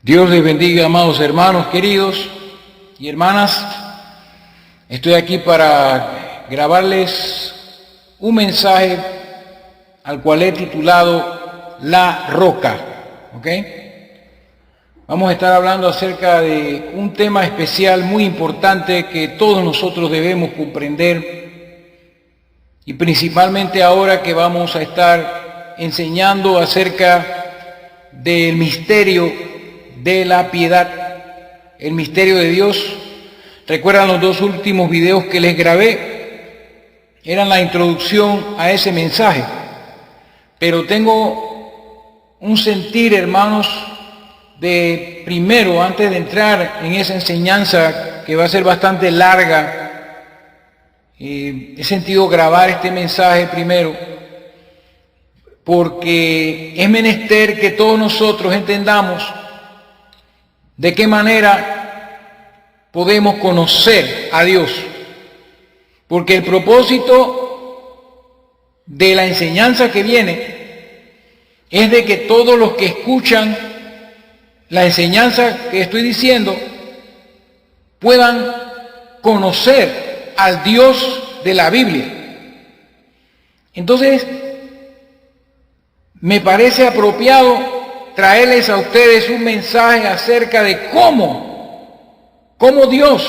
Dios les bendiga, amados hermanos queridos y hermanas. Estoy aquí para grabarles un mensaje al cual he titulado La Roca. ¿Ok? Vamos a estar hablando acerca de un tema especial muy importante que todos nosotros debemos comprender, y principalmente ahora que vamos a estar enseñando acerca del misterio de la piedad, el misterio de Dios. ¿Recuerdan los dos últimos videos que les grabé? Eran la introducción a ese mensaje. Pero tengo un sentir, hermanos, de primero, antes de entrar en esa enseñanza que va a ser bastante larga, he sentido grabar este mensaje primero, porque es menester que todos nosotros entendamos de qué manera podemos conocer a Dios. Porque el propósito de la enseñanza que viene es de que todos los que escuchan la enseñanza que estoy diciendo puedan conocer al Dios de la Biblia. Entonces, me parece apropiado traerles a ustedes un mensaje acerca de cómo Dios,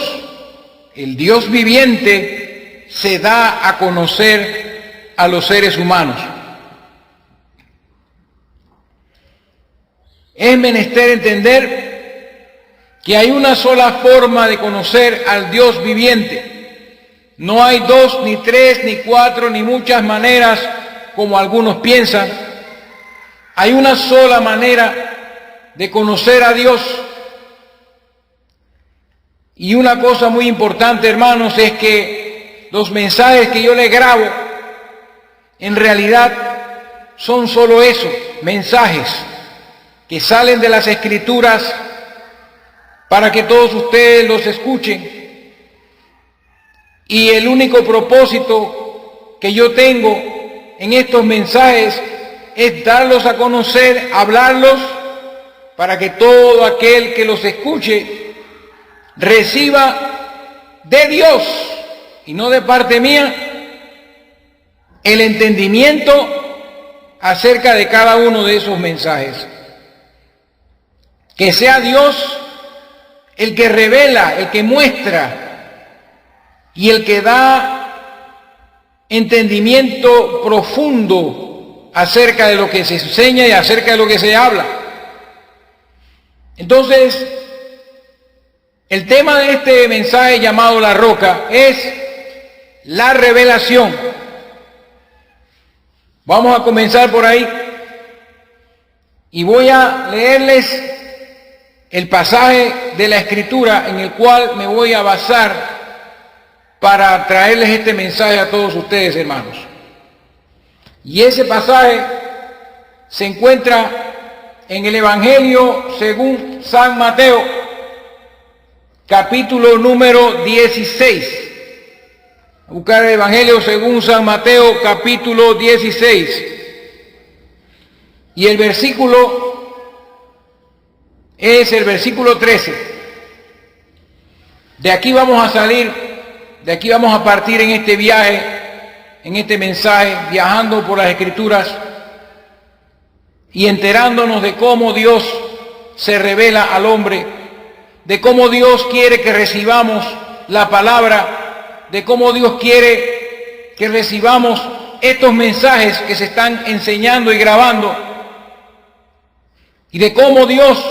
el Dios viviente, se da a conocer a los seres humanos. Es menester entender que hay una sola forma de conocer al Dios viviente. No hay dos, ni tres, ni cuatro, ni muchas maneras como algunos piensan. Hay una sola manera de conocer a Dios. Y una cosa muy importante, hermanos, es que los mensajes que yo les grabo, en realidad son solo eso, mensajes que salen de las Escrituras para que todos ustedes los escuchen. Y el único propósito que yo tengo en estos mensajes es darlos a conocer, hablarlos, para que todo aquel que los escuche reciba de Dios y no de parte mía el entendimiento acerca de cada uno de esos mensajes. Que sea Dios el que revela, el que muestra y el que da entendimiento profundo acerca de lo que se enseña y acerca de lo que se habla. Entonces, el tema de este mensaje llamado La Roca es la revelación. Vamos a comenzar por ahí y voy a leerles el pasaje de la Escritura en el cual me voy a basar para traerles este mensaje a todos ustedes, hermanos. Y ese pasaje se encuentra en el Evangelio según San Mateo, capítulo número 16. Buscar el Evangelio según San Mateo, capítulo 16. Y el versículo es el versículo 13. De aquí vamos a salir, de aquí vamos a partir en este viaje, en este mensaje, viajando por las Escrituras y enterándonos de cómo Dios se revela al hombre, de cómo Dios quiere que recibamos la palabra, de cómo Dios quiere que recibamos estos mensajes que se están enseñando y grabando, y de cómo Dios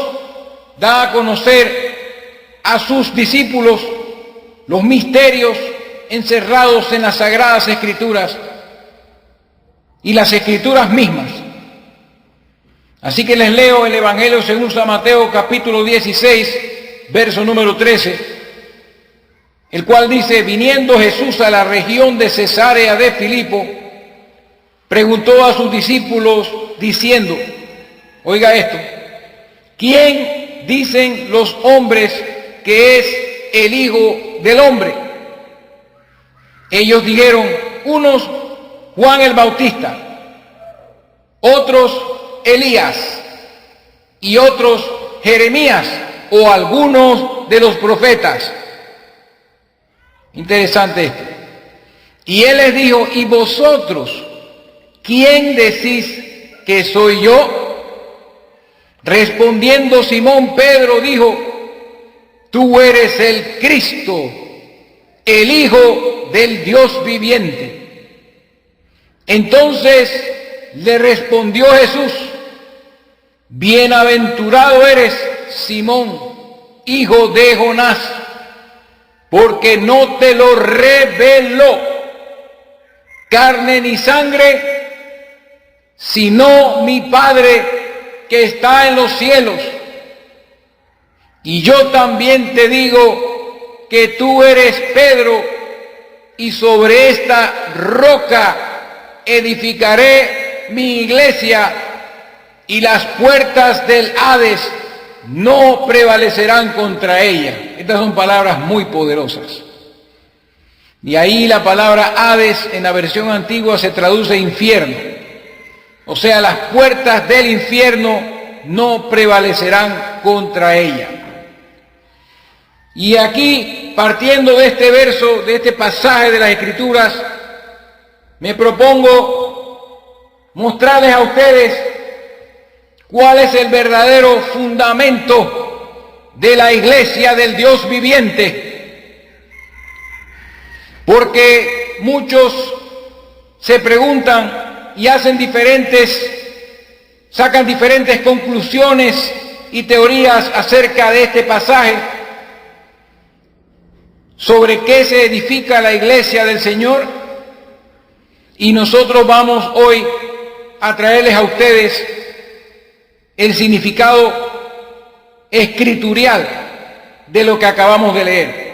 da a conocer a sus discípulos los misterios encerrados en las Sagradas Escrituras y las Escrituras mismas. Así que les leo el Evangelio según San Mateo, capítulo 16, verso número 13, el cual dice: viniendo Jesús a la región de Cesarea de Filipo, preguntó a sus discípulos diciendo, oiga esto, ¿quién dicen los hombres que es el Hijo del Hombre? Ellos dijeron, unos Juan el Bautista, otros Elías y otros Jeremías o algunos de los profetas. Interesante esto. Y él les dijo, ¿y vosotros quién decís que soy yo? Respondiendo Simón Pedro dijo, tú eres el Cristo, el Hijo del Dios viviente. Entonces le respondió Jesús, bienaventurado eres, Simón, hijo de Jonás, porque no te lo reveló carne ni sangre, sino mi Padre que está en los cielos. Y yo también te digo que tú eres Pedro, y sobre esta roca edificaré mi iglesia, y las puertas del Hades no prevalecerán contra ella. Estas son palabras muy poderosas. Y ahí la palabra Hades en la versión antigua se traduce infierno. O sea, las puertas del infierno no prevalecerán contra ella. Y aquí, partiendo de este verso, de este pasaje de las Escrituras, me propongo mostrarles a ustedes cuál es el verdadero fundamento de la iglesia del Dios viviente. Porque muchos se preguntan y sacan diferentes conclusiones y teorías acerca de este pasaje, sobre qué se edifica la iglesia del Señor, y nosotros vamos hoy a traerles a ustedes el significado escriturial de lo que acabamos de leer.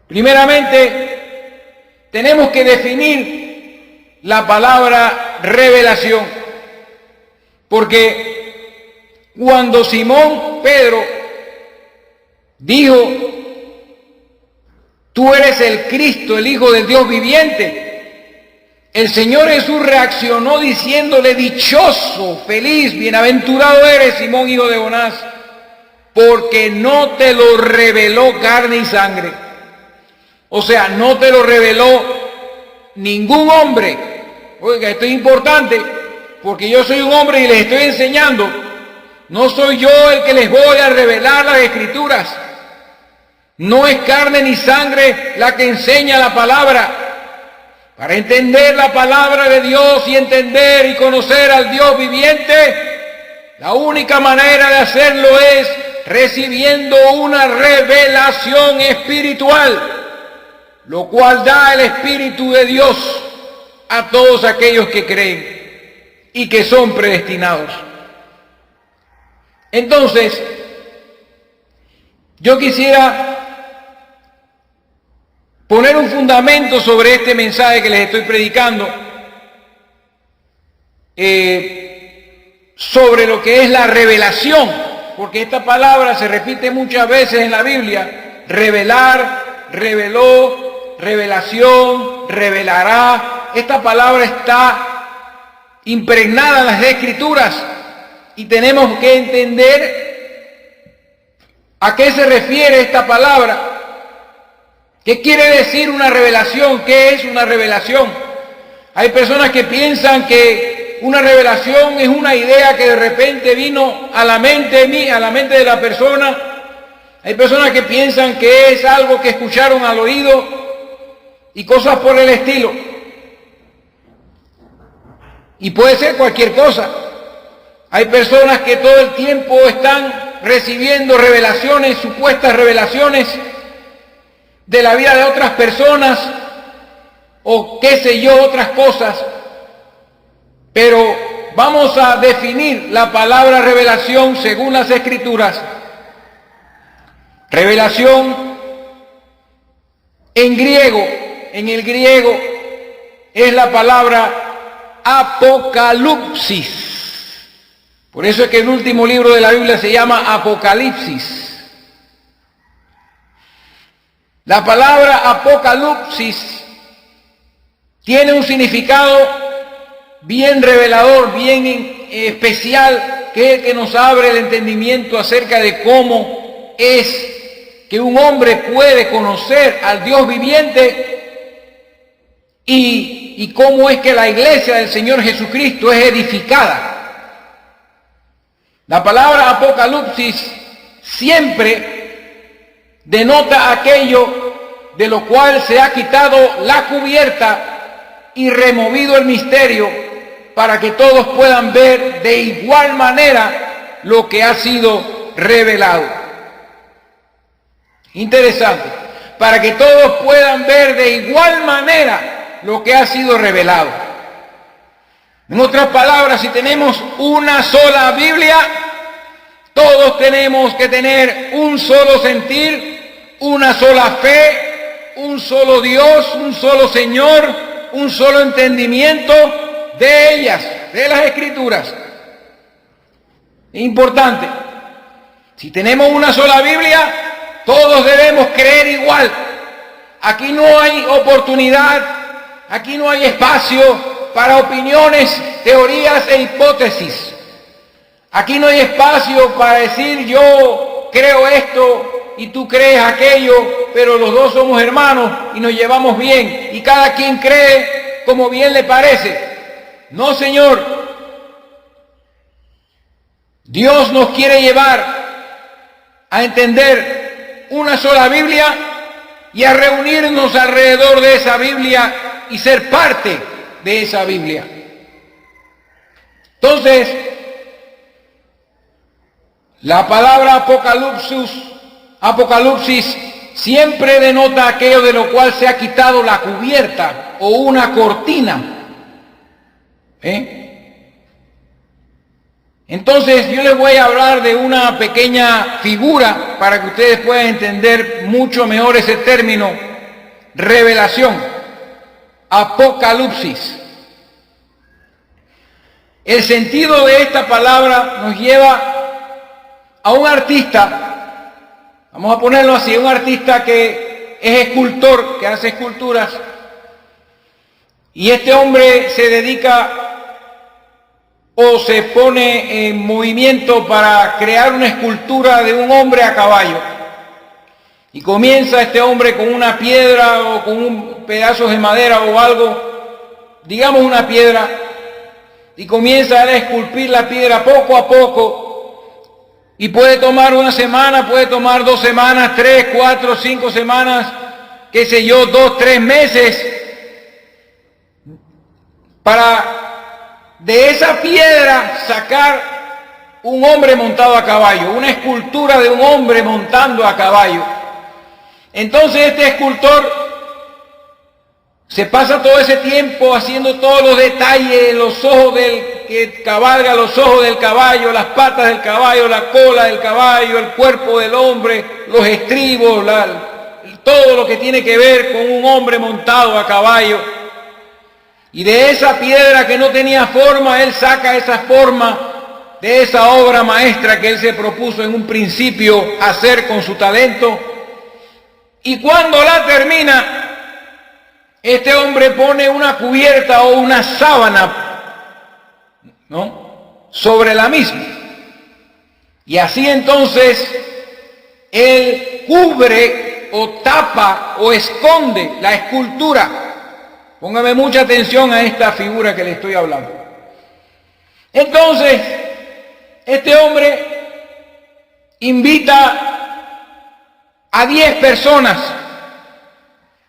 Primeramente, tenemos que definir la palabra revelación, porque cuando Simón Pedro dijo, tú eres el Cristo, el Hijo del Dios viviente, el Señor Jesús reaccionó diciéndole, dichoso, feliz, bienaventurado eres, Simón, hijo de Jonás, porque no te lo reveló carne y sangre. O sea, no te lo reveló ningún hombre. Oiga, esto es importante, porque yo soy un hombre y les estoy enseñando. No soy yo el que les voy a revelar las Escrituras. No es carne ni sangre la que enseña la palabra. Para entender la palabra de Dios y entender y conocer al Dios viviente, la única manera de hacerlo es recibiendo una revelación espiritual, lo cual da el Espíritu de Dios a todos aquellos que creen y que son predestinados. Entonces, yo quisiera poner un fundamento sobre este mensaje que les estoy predicando, sobre lo que es la revelación, porque esta palabra se repite muchas veces en la Biblia: revelar, reveló, revelación, revelará. Esta palabra está impregnada en las Escrituras y tenemos que entender a qué se refiere esta palabra. ¿Qué quiere decir una revelación? ¿Qué es una revelación? Hay personas que piensan que una revelación es una idea que de repente vino a la mente de la persona. Hay personas que piensan que es algo que escucharon al oído y cosas por el estilo. Y puede ser cualquier cosa. Hay personas que todo el tiempo están recibiendo revelaciones, supuestas revelaciones de la vida de otras personas o qué sé yo, otras cosas. Pero vamos a definir la palabra revelación según las Escrituras. Revelación en el griego es la palabra apocalipsis. Por eso es que el último libro de la Biblia se llama Apocalipsis. La palabra apocalipsis tiene un significado bien revelador, bien especial, que es el que nos abre el entendimiento acerca de cómo es que un hombre puede conocer al Dios viviente y cómo es que la iglesia del Señor Jesucristo es edificada. La palabra Apocalipsis siempre denota aquello de lo cual se ha quitado la cubierta y removido el misterio para que todos puedan ver de igual manera lo que ha sido revelado. Interesante, para que todos puedan ver de igual manera lo que ha sido revelado. En otras palabras, si tenemos una sola Biblia, todos tenemos que tener un solo sentir, una sola fe, un solo Dios, un solo Señor, un solo entendimiento de ellas, de las Escrituras. Es importante. Si tenemos una sola Biblia, todos debemos creer igual. Aquí no hay oportunidad, aquí no hay espacio para opiniones, teorías e hipótesis. Aquí no hay espacio para decir yo creo esto y tú crees aquello, pero los dos somos hermanos y nos llevamos bien y cada quien cree como bien le parece. No, Señor. Dios nos quiere llevar a entender una sola Biblia y a reunirnos alrededor de esa Biblia y ser parte de esa Biblia. Entonces, la palabra Apocalipsis siempre denota aquello de lo cual se ha quitado la cubierta o una cortina. Entonces yo les voy a hablar de una pequeña figura para que ustedes puedan entender mucho mejor ese término, revelación, Apocalipsis. El sentido de esta palabra nos lleva a un artista, vamos a ponerlo así, un artista que es escultor, que hace esculturas, y este hombre se dedica o se pone en movimiento para crear una escultura de un hombre a caballo. Y comienza este hombre con una piedra o con un pedazo de madera o algo, digamos una piedra, y comienza a esculpir la piedra poco a poco. Y puede tomar una semana, puede tomar 2 semanas, 3, 4, 5 semanas, qué sé yo, 2, 3 meses, para de esa piedra sacar un hombre montado a caballo, una escultura de un hombre montando a caballo. Entonces este escultor se pasa todo ese tiempo haciendo todos los detalles, los ojos del que cabalga, los ojos del caballo, las patas del caballo, la cola del caballo, el cuerpo del hombre, los estribos, todo lo que tiene que ver con un hombre montado a caballo. Y de esa piedra que no tenía forma, él saca esa forma de esa obra maestra que él se propuso en un principio hacer con su talento. Y cuando la termina, este hombre pone una cubierta o una sábana, ¿no?, sobre la misma. Y así entonces él cubre o tapa o esconde la escultura. Póngame mucha atención a esta figura que le estoy hablando. Entonces, este hombre invita a 10 personas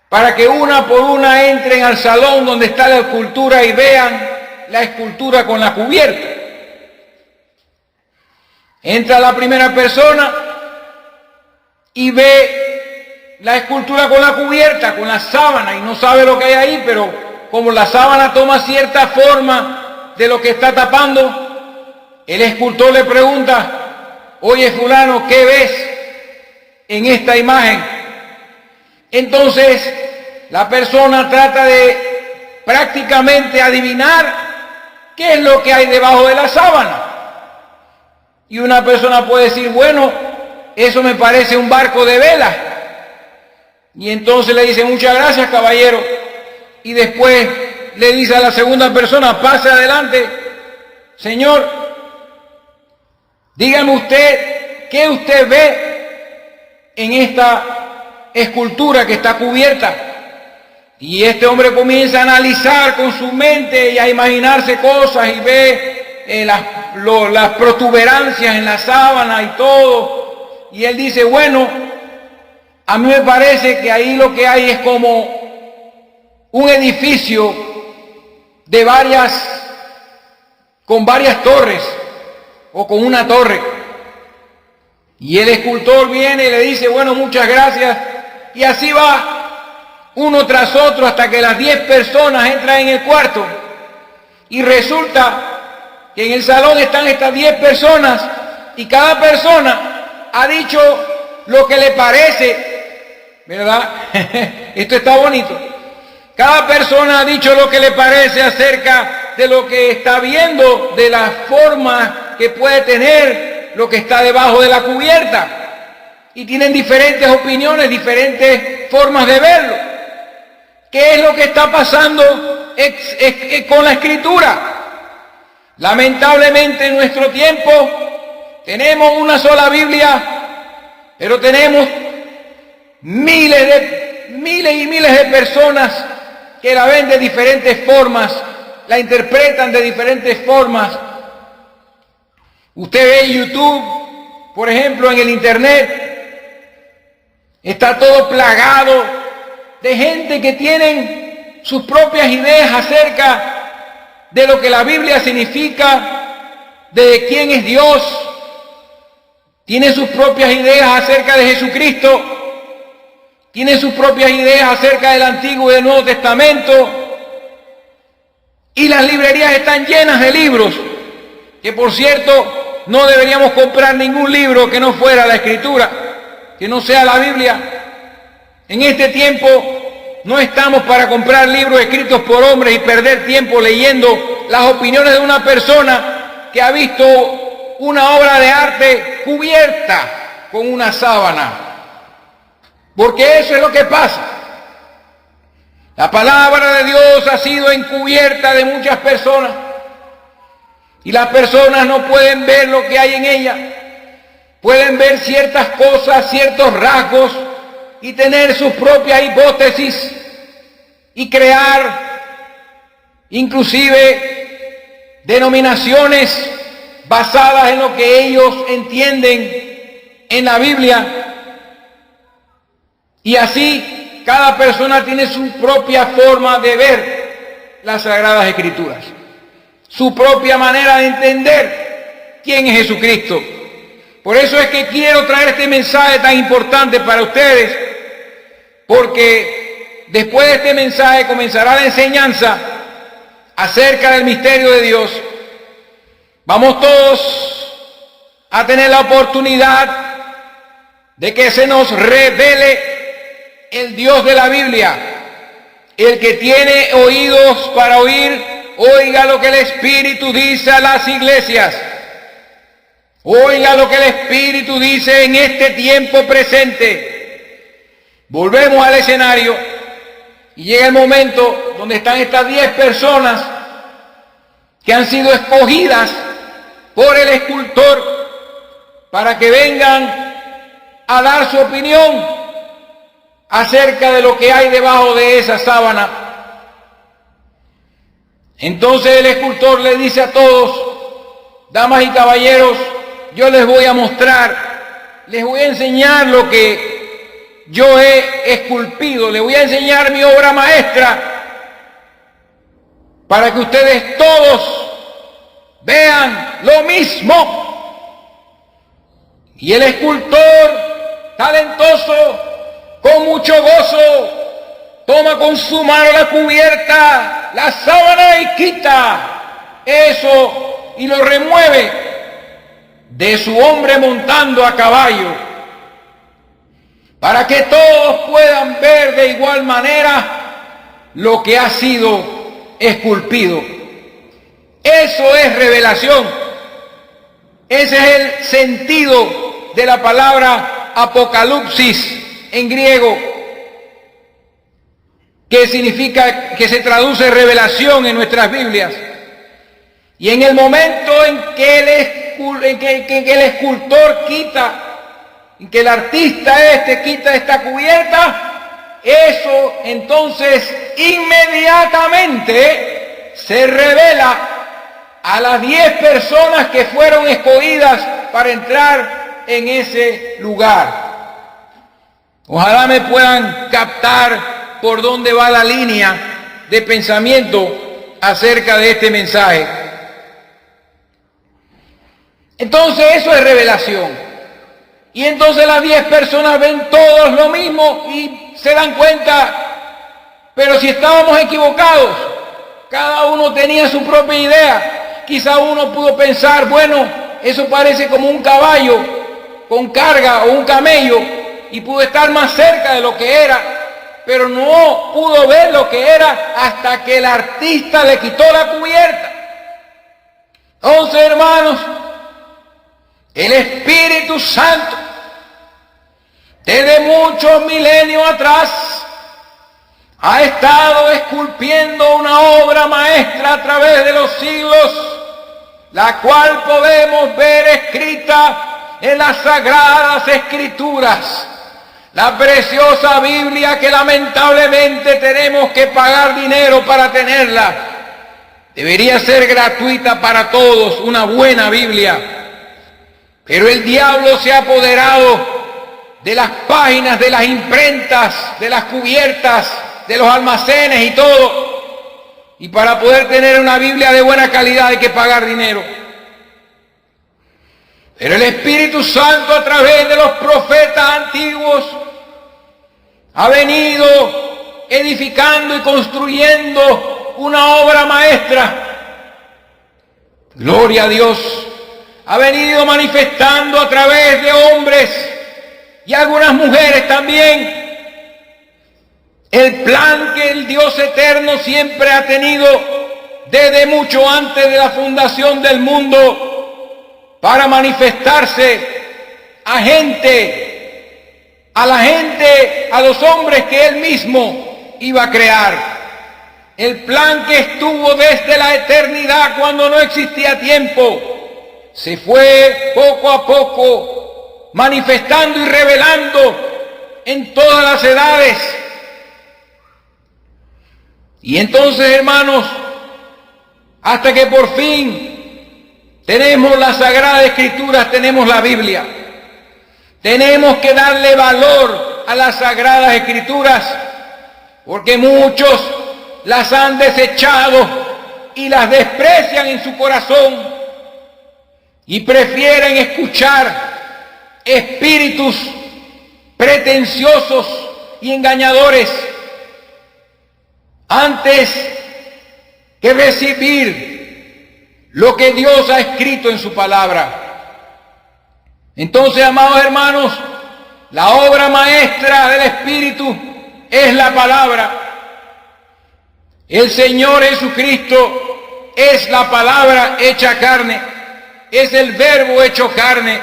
para que una por una entren al salón donde está la escultura y vean la escultura con la cubierta. Entra la primera persona y ve la escultura con la cubierta, con la sábana, y no sabe lo que hay ahí, pero como la sábana toma cierta forma de lo que está tapando, el escultor le pregunta: oye, fulano, ¿qué ves en esta imagen? Entonces la persona trata de prácticamente adivinar qué es lo que hay debajo de la sábana. Y una persona puede decir: bueno, eso me parece un barco de vela. Y entonces le dice: muchas gracias, caballero. Y después le dice a la segunda persona: pase adelante. Señor, dígame usted, ¿qué usted ve en esta escultura que está cubierta? Y este hombre comienza a analizar con su mente y a imaginarse cosas y ve las protuberancias en la sábana y todo. Y él dice, bueno, a mí me parece que ahí lo que hay es como un edificio con varias torres o con una torre. Y el escultor viene y le dice, bueno, muchas gracias. Y así va uno tras otro hasta que las 10 personas entran en el cuarto. Y resulta que en el salón están estas 10 personas y cada persona ha dicho lo que le parece, ¿verdad? Esto está bonito. Cada persona ha dicho lo que le parece acerca de lo que está viendo, de la forma que puede tener lo que está debajo de la cubierta. Y tienen diferentes opiniones, diferentes formas de verlo. ¿Qué es lo que está pasando con la Escritura? Lamentablemente en nuestro tiempo tenemos una sola Biblia, pero tenemos miles y miles de personas que la ven de diferentes formas, la interpretan de diferentes formas. Usted ve YouTube, por ejemplo, en el internet, está todo plagado de gente que tienen sus propias ideas acerca de lo que la Biblia significa, de quién es Dios. Tienen sus propias ideas acerca de Jesucristo. Tienen sus propias ideas acerca del Antiguo y del Nuevo Testamento. Y las librerías están llenas de libros, que por cierto, no deberíamos comprar ningún libro que no fuera la Escritura, que no sea la Biblia. En este tiempo no estamos para comprar libros escritos por hombres y perder tiempo leyendo las opiniones de una persona que ha visto una obra de arte cubierta con una sábana. Porque eso es lo que pasa. La palabra de Dios ha sido encubierta de muchas personas y las personas no pueden ver lo que hay en ella. Pueden ver ciertas cosas, ciertos rasgos y tener sus propias hipótesis y crear inclusive denominaciones basadas en lo que ellos entienden en la Biblia. Y así cada persona tiene su propia forma de ver las Sagradas Escrituras, su propia manera de entender quién es Jesucristo. Por eso es que quiero traer este mensaje tan importante para ustedes, porque después de este mensaje comenzará la enseñanza acerca del misterio de Dios. Vamos todos a tener la oportunidad de que se nos revele el Dios de la Biblia. El que tiene oídos para oír, oiga lo que el Espíritu dice a las iglesias. Oiga lo que el Espíritu dice en este tiempo presente. Volvemos al escenario y llega el momento donde están estas 10 personas que han sido escogidas por el escultor para que vengan a dar su opinión acerca de lo que hay debajo de esa sábana. Entonces el escultor le dice a todos, damas y caballeros, yo les voy a mostrar, les voy a enseñar lo que yo he esculpido, les voy a enseñar mi obra maestra para que ustedes todos vean lo mismo. Y el escultor talentoso, con mucho gozo, toma con su mano la cubierta, la sábana y quita eso y lo remueve de su hombre montando a caballo, para que todos puedan ver de igual manera lo que ha sido esculpido. Eso es revelación. Ese es el sentido de la palabra apocalipsis en griego, que significa, que se traduce revelación en nuestras Biblias. Y en el momento en que el escultor quita, en que el artista quita esta cubierta, eso entonces inmediatamente se revela a las 10 personas que fueron escogidas para entrar en ese lugar. Ojalá me puedan captar por dónde va la línea de pensamiento acerca de este mensaje. Entonces eso es revelación. Y entonces las 10 personas ven todos lo mismo y se dan cuenta, pero si estábamos equivocados, cada uno tenía su propia idea. Quizá uno pudo pensar, bueno, eso parece como un caballo con carga o un camello, y pudo estar más cerca de lo que era, pero no pudo ver lo que era hasta que el artista le quitó la cubierta. Entonces, hermanos, el Espíritu Santo, desde muchos milenios atrás, ha estado esculpiendo una obra maestra a través de los siglos, la cual podemos ver escrita en las Sagradas Escrituras. La preciosa Biblia que lamentablemente tenemos que pagar dinero para tenerla. Debería ser gratuita para todos, una buena Biblia. Pero el diablo se ha apoderado de las páginas, de las imprentas, de las cubiertas, de los almacenes y todo. Y para poder tener una Biblia de buena calidad hay que pagar dinero. Pero el Espíritu Santo, a través de los profetas antiguos, ha venido edificando y construyendo una obra maestra. Gloria a Dios. Ha venido manifestando a través de hombres y algunas mujeres también el plan que el Dios eterno siempre ha tenido desde mucho antes de la fundación del mundo, para manifestarse a los hombres que Él mismo iba a crear. El plan que estuvo desde la eternidad, cuando no existía tiempo, se fue poco a poco manifestando y revelando en todas las edades. Y entonces, hermanos, hasta que por fin tenemos las Sagradas Escrituras, tenemos la Biblia. Tenemos que darle valor a las Sagradas Escrituras, porque muchos las han desechado y las desprecian en su corazón y prefieren escuchar espíritus pretenciosos y engañadores antes que recibir lo que Dios ha escrito en su palabra. Entonces, amados hermanos, la obra maestra del Espíritu es la palabra. El Señor Jesucristo es la palabra hecha carne, es el Verbo hecho carne.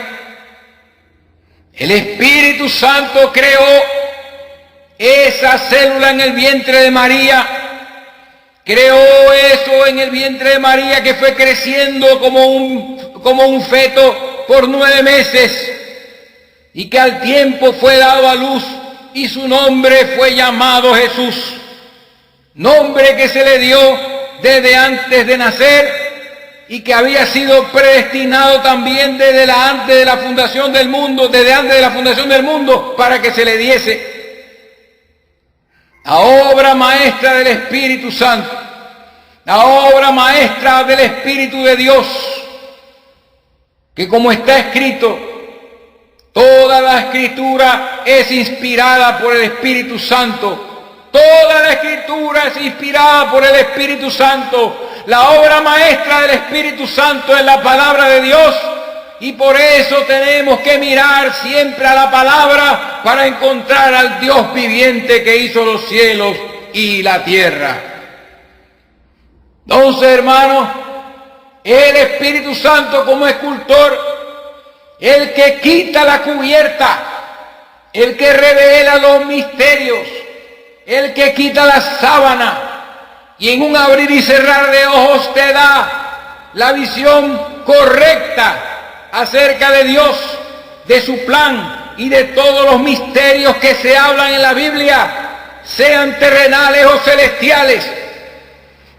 El Espíritu Santo creó esa célula en el vientre de María, creó eso en el vientre de María, que fue creciendo como un feto por 9 meses, y que al tiempo fue dado a luz, y su nombre fue llamado Jesús, nombre que se le dio desde antes de nacer, y que había sido predestinado también desde antes de la fundación del mundo, para que se le diese. La obra maestra del Espíritu Santo, la obra maestra del Espíritu de Dios, que como está escrito, toda la Escritura es inspirada por el Espíritu Santo. Toda la Escritura es inspirada por el Espíritu Santo. La obra maestra del Espíritu Santo es la palabra de Dios, y por eso tenemos que mirar siempre a la palabra para encontrar al Dios viviente que hizo los cielos y la tierra. Entonces, hermanos, el Espíritu Santo como escultor, el que quita la cubierta, el que revela los misterios, el que quita la sábana y en un abrir y cerrar de ojos te da la visión correcta acerca de Dios, de su plan y de todos los misterios que se hablan en la Biblia, sean terrenales o celestiales.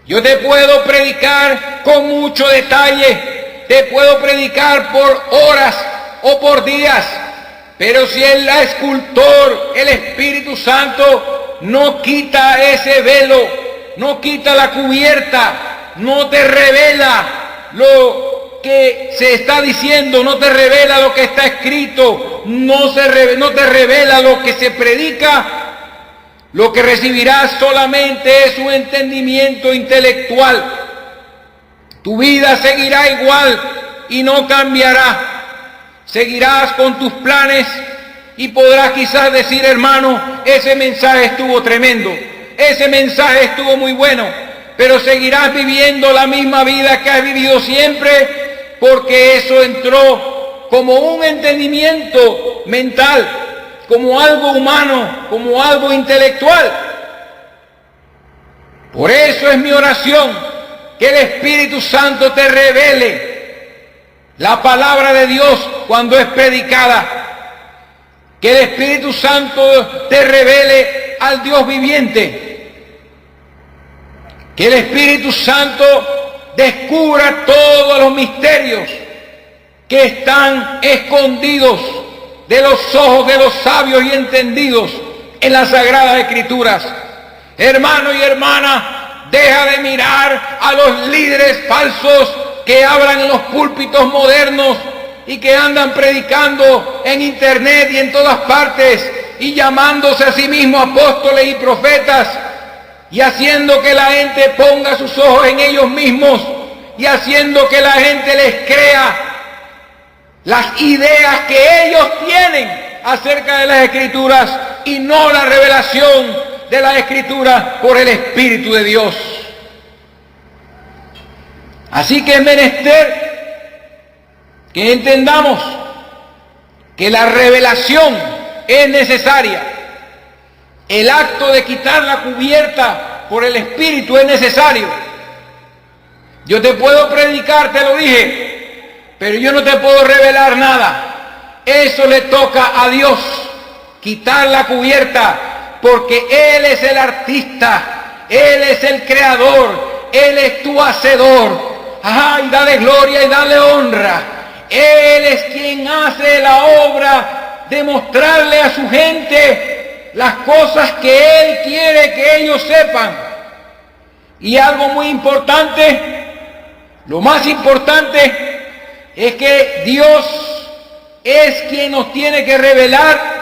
Yo te puedo predicar con mucho detalle, te puedo predicar por horas o por días, pero si el escultor, el Espíritu Santo, no quita ese velo, no quita la cubierta, no te revela lo que se está diciendo, no te revela lo que está escrito, no te revela lo que se predica, lo que recibirás solamente es un entendimiento intelectual. Tu vida seguirá igual y no cambiará. Seguirás con tus planes y podrás quizás decir, hermano, ese mensaje estuvo tremendo, ese mensaje estuvo muy bueno, pero seguirás viviendo la misma vida que has vivido siempre, porque eso entró como un entendimiento mental, como algo humano, como algo intelectual. Por eso es mi oración, que el Espíritu Santo te revele la palabra de Dios cuando es predicada, que el Espíritu Santo te revele al Dios viviente, que el Espíritu Santo descubra todos los misterios que están escondidos de los ojos de los sabios y entendidos en las Sagradas Escrituras. Hermano y hermana, deja de mirar a los líderes falsos que hablan en los púlpitos modernos y que andan predicando en internet y en todas partes y llamándose a sí mismos apóstoles y profetas y haciendo que la gente ponga sus ojos en ellos mismos y haciendo que la gente les crea las ideas que ellos tienen acerca de las Escrituras y no la revelación de las Escrituras por el Espíritu de Dios. Así que es menester que entendamos que la revelación es necesaria. El acto de quitar la cubierta por el Espíritu es necesario. Yo te puedo predicar, te lo dije, pero yo no te puedo revelar nada. Eso le toca a Dios, quitar la cubierta, porque Él es el artista, Él es el creador, Él es tu hacedor. Ay, dale gloria y dale honra. Él es quien hace la obra de mostrarle a su gente las cosas que Él quiere que ellos sepan. Y algo muy importante, lo más importante, es que Dios es quien nos tiene que revelar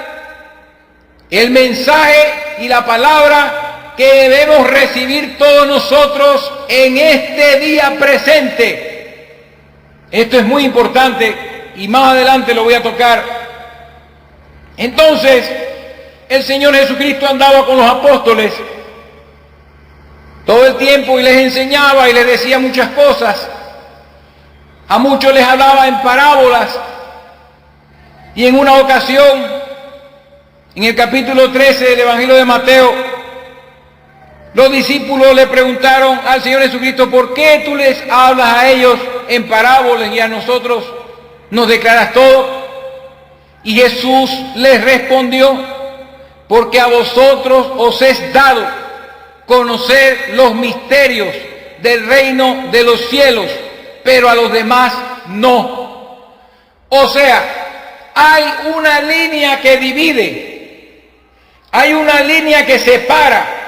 el mensaje y la palabra que debemos recibir todos nosotros en este día presente. Esto es muy importante y más adelante lo voy a tocar. Entonces, el Señor Jesucristo andaba con los apóstoles todo el tiempo y les enseñaba y les decía muchas cosas. A muchos les hablaba en parábolas. Y en una ocasión, en el capítulo 13 del Evangelio de Mateo, los discípulos le preguntaron al Señor Jesucristo, ¿por qué tú les hablas a ellos en parábolas y a nosotros nos declaras todo? Y Jesús les respondió, porque a vosotros os es dado conocer los misterios del reino de los cielos, pero a los demás no. O sea, hay una línea que divide, hay una línea que separa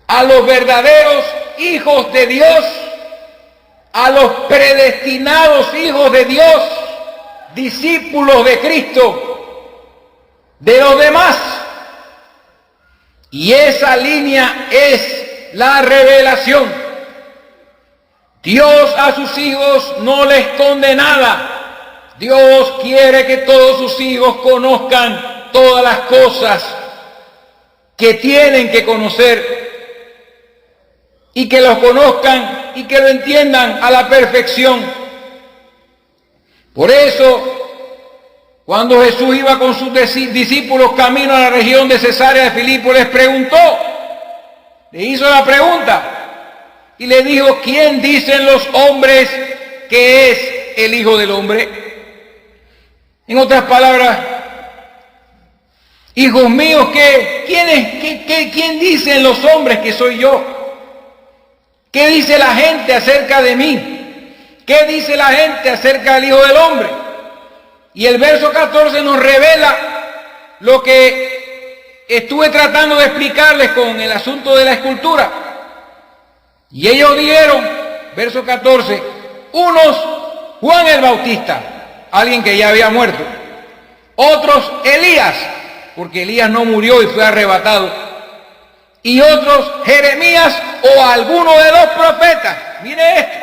a los verdaderos hijos de Dios, a los predestinados hijos de Dios, discípulos de Cristo, de los demás. Y esa línea es la revelación. Dios a sus hijos no les esconde nada. Dios quiere que todos sus hijos conozcan todas las cosas que tienen que conocer y que los conozcan y que lo entiendan a la perfección. Por eso, cuando Jesús iba con sus discípulos camino a la región de Cesarea de Filipo, les preguntó, le hizo la pregunta, y le dijo: ¿quién dicen los hombres que es el Hijo del Hombre? En otras palabras, hijos míos, ¿quién dicen los hombres que soy yo? ¿Qué dice la gente acerca de mí? ¿Qué dice la gente acerca del Hijo del Hombre? Y el verso 14 nos revela lo que estuve tratando de explicarles con el asunto de la escultura. Y ellos dijeron, verso 14, unos Juan el Bautista, alguien que ya había muerto. Otros Elías, porque Elías no murió y fue arrebatado. Y otros Jeremías o alguno de los profetas. Mire esto.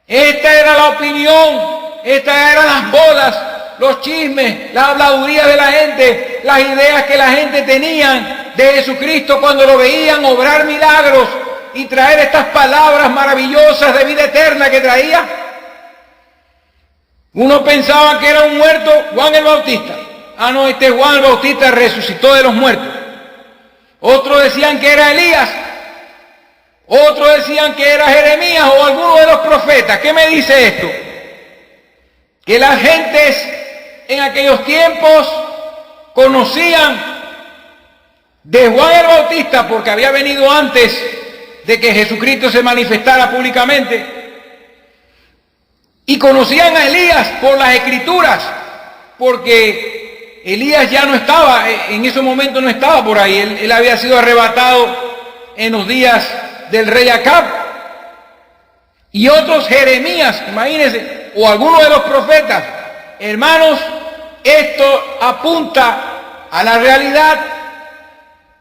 Esta era la opinión, estas eran las bodas, los chismes, la habladuría de la gente, las ideas que la gente tenía de Jesucristo cuando lo veían obrar milagros y traer estas palabras maravillosas de vida eterna que traía. Uno pensaba que era un muerto, Juan el Bautista. Ah, no, este Juan el Bautista resucitó de los muertos. Otros decían que era Elías. Otros decían que era Jeremías o alguno de los profetas. ¿Qué me dice esto? Que las gentes en aquellos tiempos conocían de Juan el Bautista porque había venido antes de que Jesucristo se manifestara públicamente. Y conocían a Elías por las Escrituras, porque Elías ya no estaba, en ese momento no estaba por ahí. Él había sido arrebatado en los días del rey Acab. Y otros Jeremías, imagínense, o alguno de los profetas. Hermanos, esto apunta a la realidad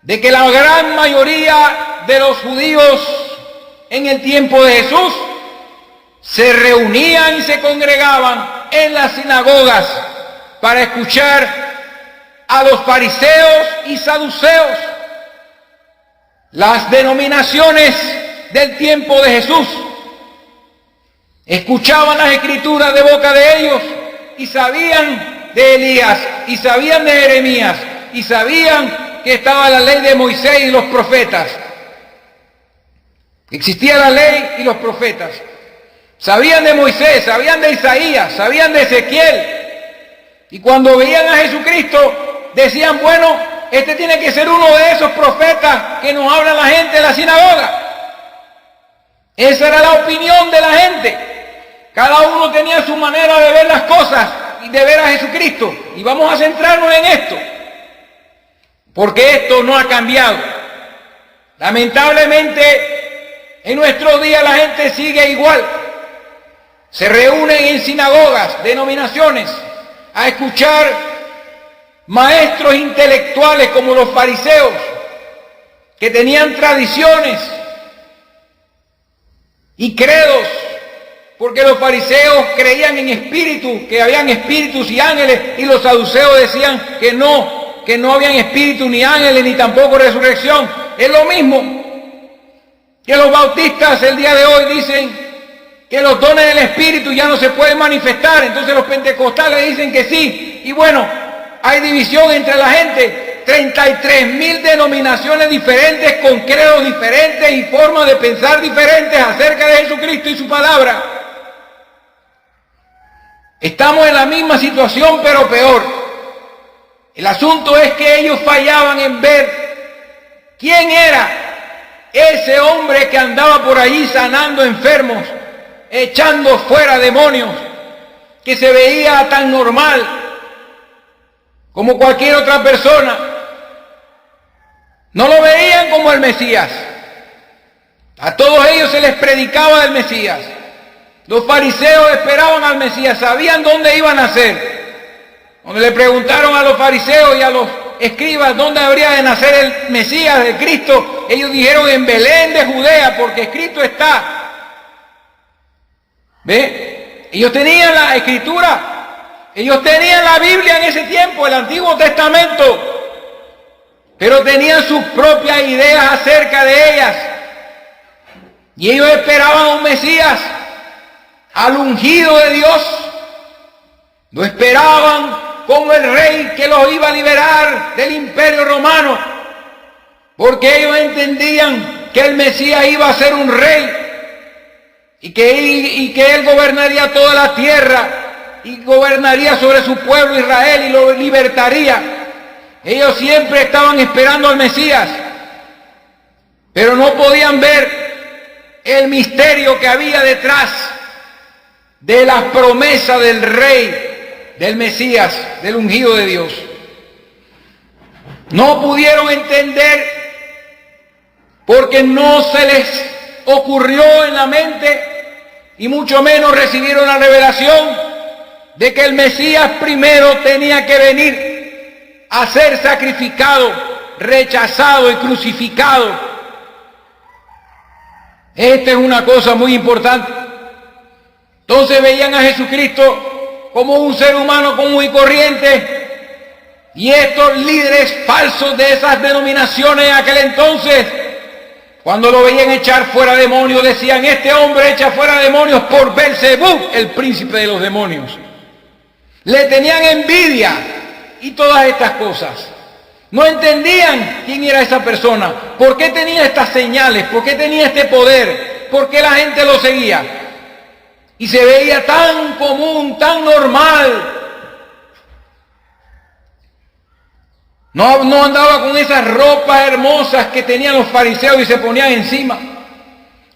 de que la gran mayoría de los judíos en el tiempo de Jesús se reunían y se congregaban en las sinagogas para escuchar a los fariseos y saduceos, las denominaciones del tiempo de Jesús. Escuchaban las escrituras de boca de ellos y sabían de Elías y sabían de Jeremías y sabían que estaba la ley de Moisés y los profetas. Existía la ley y los profetas. Sabían de Moisés, sabían de Isaías, sabían de Ezequiel. Y cuando veían a Jesucristo, decían, bueno, este tiene que ser uno de esos profetas que nos habla la gente en la sinagoga. Esa era la opinión de la gente. Cada uno tenía su manera de ver las cosas y de ver a Jesucristo. Y vamos a centrarnos en esto, porque esto no ha cambiado. Lamentablemente, en nuestros días la gente sigue igual. Se reúnen en sinagogas, denominaciones, a escuchar maestros intelectuales como los fariseos, que tenían tradiciones y credos, porque los fariseos creían en espíritus, que habían espíritus y ángeles, y los saduceos decían que no habían espíritus ni ángeles, ni tampoco resurrección. Es lo mismo que los bautistas el día de hoy dicen que los dones del Espíritu ya no se pueden manifestar. Entonces los pentecostales dicen que sí. Y bueno, hay división entre la gente. 33,000 denominaciones diferentes, con credos diferentes y formas de pensar diferentes acerca de Jesucristo y su palabra. Estamos en la misma situación, pero peor. El asunto es que ellos fallaban en ver quién era ese hombre que andaba por allí sanando enfermos, echando fuera demonios, que se veía tan normal como cualquier otra persona. No lo veían como el Mesías. A todos ellos se les predicaba del Mesías. Los fariseos esperaban al Mesías, sabían dónde iban a nacer. Cuando le preguntaron a los fariseos y a los escribas dónde habría de nacer el Mesías, el Cristo, ellos dijeron en Belén de Judea, porque escrito está. ¿Ve? Ellos tenían la escritura, ellos tenían la Biblia en ese tiempo, el Antiguo Testamento, pero tenían sus propias ideas acerca de ellas. Y ellos esperaban a un Mesías, al ungido de Dios. Lo esperaban como el rey que los iba a liberar del imperio romano, porque ellos entendían que el Mesías iba a ser un rey y que él gobernaría toda la tierra y gobernaría sobre su pueblo Israel y lo libertaría. Ellos siempre estaban esperando al Mesías, pero no podían ver el misterio que había detrás de las promesas del rey, del Mesías, del ungido de Dios. No pudieron entender porque no se les ocurrió en la mente y mucho menos recibieron la revelación de que el Mesías primero tenía que venir a ser sacrificado, rechazado y crucificado. Esta es una cosa muy importante. Entonces veían a Jesucristo como un ser humano común y corriente, y estos líderes falsos de esas denominaciones en aquel entonces, cuando lo veían echar fuera demonios, decían: este hombre echa fuera demonios por Belzebú, el príncipe de los demonios. Le tenían envidia y todas estas cosas. No entendían quién era esa persona, por qué tenía estas señales, por qué tenía este poder, por qué la gente lo seguía. Y se veía tan común, tan normal. No andaba con esas ropas hermosas que tenían los fariseos y se ponían encima.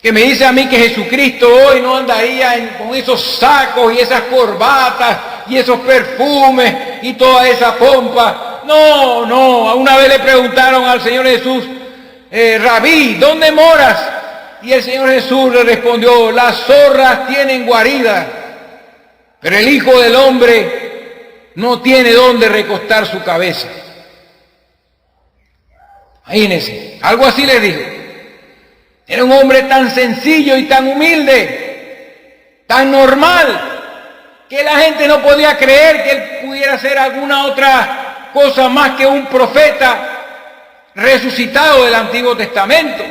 Que me dice a mí que Jesucristo hoy no andaría con esos sacos y esas corbatas y esos perfumes y toda esa pompa. No. Una vez le preguntaron al Señor Jesús: Rabí, ¿dónde moras? Y el Señor Jesús le respondió: las zorras tienen guarida, pero el Hijo del Hombre no tiene dónde recostar su cabeza. Imagínense, algo así les dijo. Era un hombre tan sencillo y tan humilde, tan normal, que la gente no podía creer que él pudiera ser alguna otra cosa más que un profeta resucitado del Antiguo Testamento.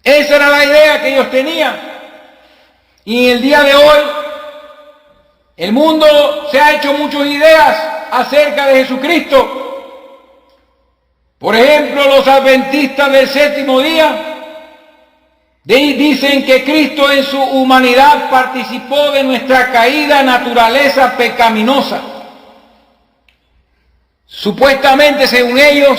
Esa era la idea que ellos tenían. Y en el día de hoy, el mundo se ha hecho muchas ideas acerca de Jesucristo. Por ejemplo, los adventistas del séptimo día dicen que Cristo en su humanidad participó de nuestra caída naturaleza pecaminosa. Supuestamente, según ellos,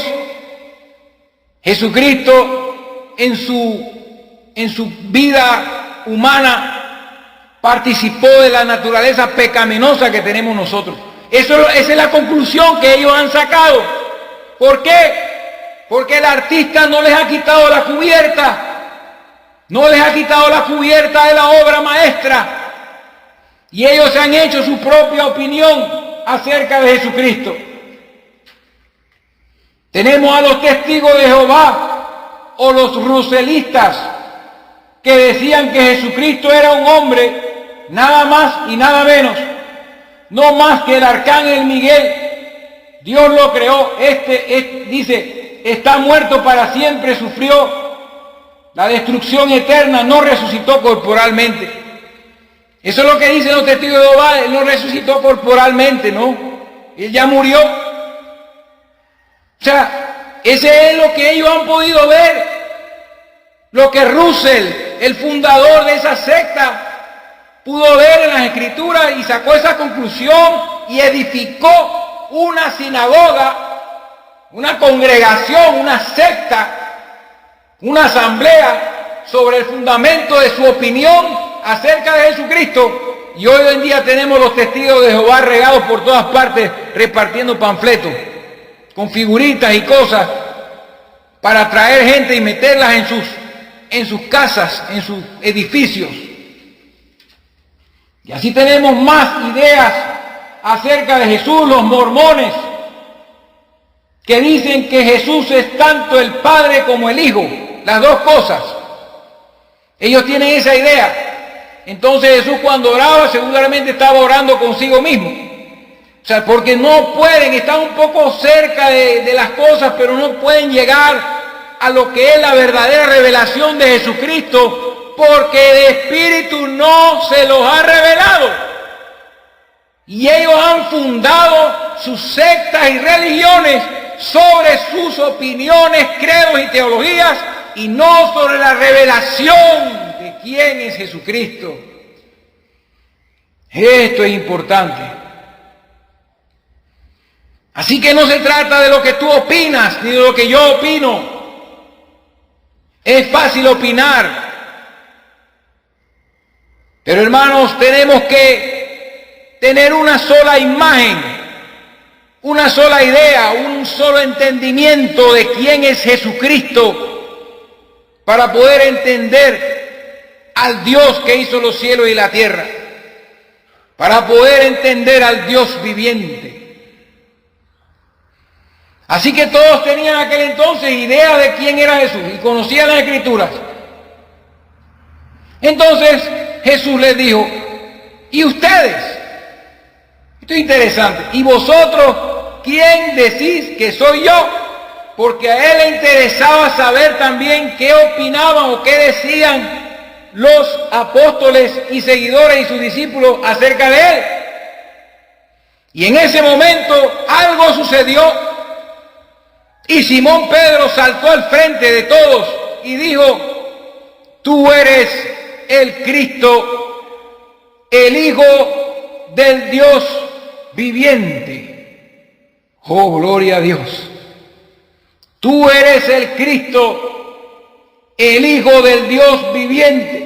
Jesucristo en su vida humana participó de la naturaleza pecaminosa que tenemos nosotros. Esa es la conclusión que ellos han sacado. ¿Por qué? Porque el artista no les ha quitado la cubierta, no les ha quitado la cubierta de la obra maestra, y ellos se han hecho su propia opinión acerca de Jesucristo. Tenemos a los testigos de Jehová o los ruselistas que decían que Jesucristo era un hombre, nada más y nada menos, no más que el arcángel Miguel. Dios lo creó, dice, está muerto para siempre, sufrió la destrucción eterna, no resucitó corporalmente. Eso es lo que dicen los testigos de Jehová: él no resucitó corporalmente, no, él ya murió. O sea, ese es lo que ellos han podido ver, lo que Russell, el fundador de esa secta, pudo ver en las Escrituras y sacó esa conclusión y edificó una sinagoga, una congregación, una secta, una asamblea sobre el fundamento de su opinión acerca de Jesucristo. Y hoy en día tenemos los testigos de Jehová regados por todas partes repartiendo panfletos con figuritas y cosas para atraer gente y meterlas en sus casas, en sus edificios. Y así tenemos más ideas acerca de Jesús. Los mormones, que dicen que Jesús es tanto el Padre como el Hijo, las dos cosas. Ellos tienen esa idea. Entonces Jesús, cuando oraba, seguramente estaba orando consigo mismo. O sea, porque no pueden, están un poco cerca de las cosas, pero no pueden llegar a lo que es la verdadera revelación de Jesucristo, porque el Espíritu no se los ha revelado. Y ellos han fundado sus sectas y religiones sobre sus opiniones, credos y teologías y no sobre la revelación de quién es Jesucristo. Esto es importante. Así que no se trata de lo que tú opinas, ni de lo que yo opino. Es fácil opinar. Pero hermanos, tenemos que tener una sola imagen, una sola idea, un solo entendimiento de quién es Jesucristo para poder entender al Dios que hizo los cielos y la tierra, para poder entender al Dios viviente. Así que todos tenían en aquel entonces idea de quién era Jesús y conocían las Escrituras. Entonces Jesús les dijo, ¿y ustedes? Esto es interesante. ¿Y vosotros quién decís que soy yo? Porque a él le interesaba saber también qué opinaban o qué decían los apóstoles y seguidores y sus discípulos acerca de él. Y en ese momento algo sucedió. Y Simón Pedro saltó al frente de todos y dijo, tú eres el Cristo, el Hijo del Dios viviente. Oh, gloria a Dios. Tú eres el Cristo, el Hijo del Dios viviente.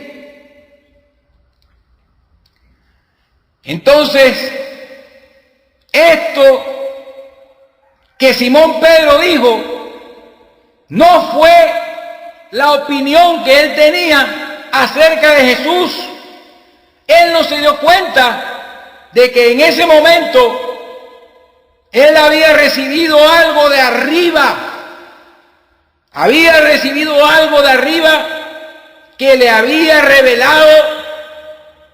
Entonces, esto que Simón Pedro dijo no fue la opinión que él tenía acerca de Jesús. Él no se dio cuenta de que en ese momento él había recibido algo de arriba. Había recibido algo de arriba que le había revelado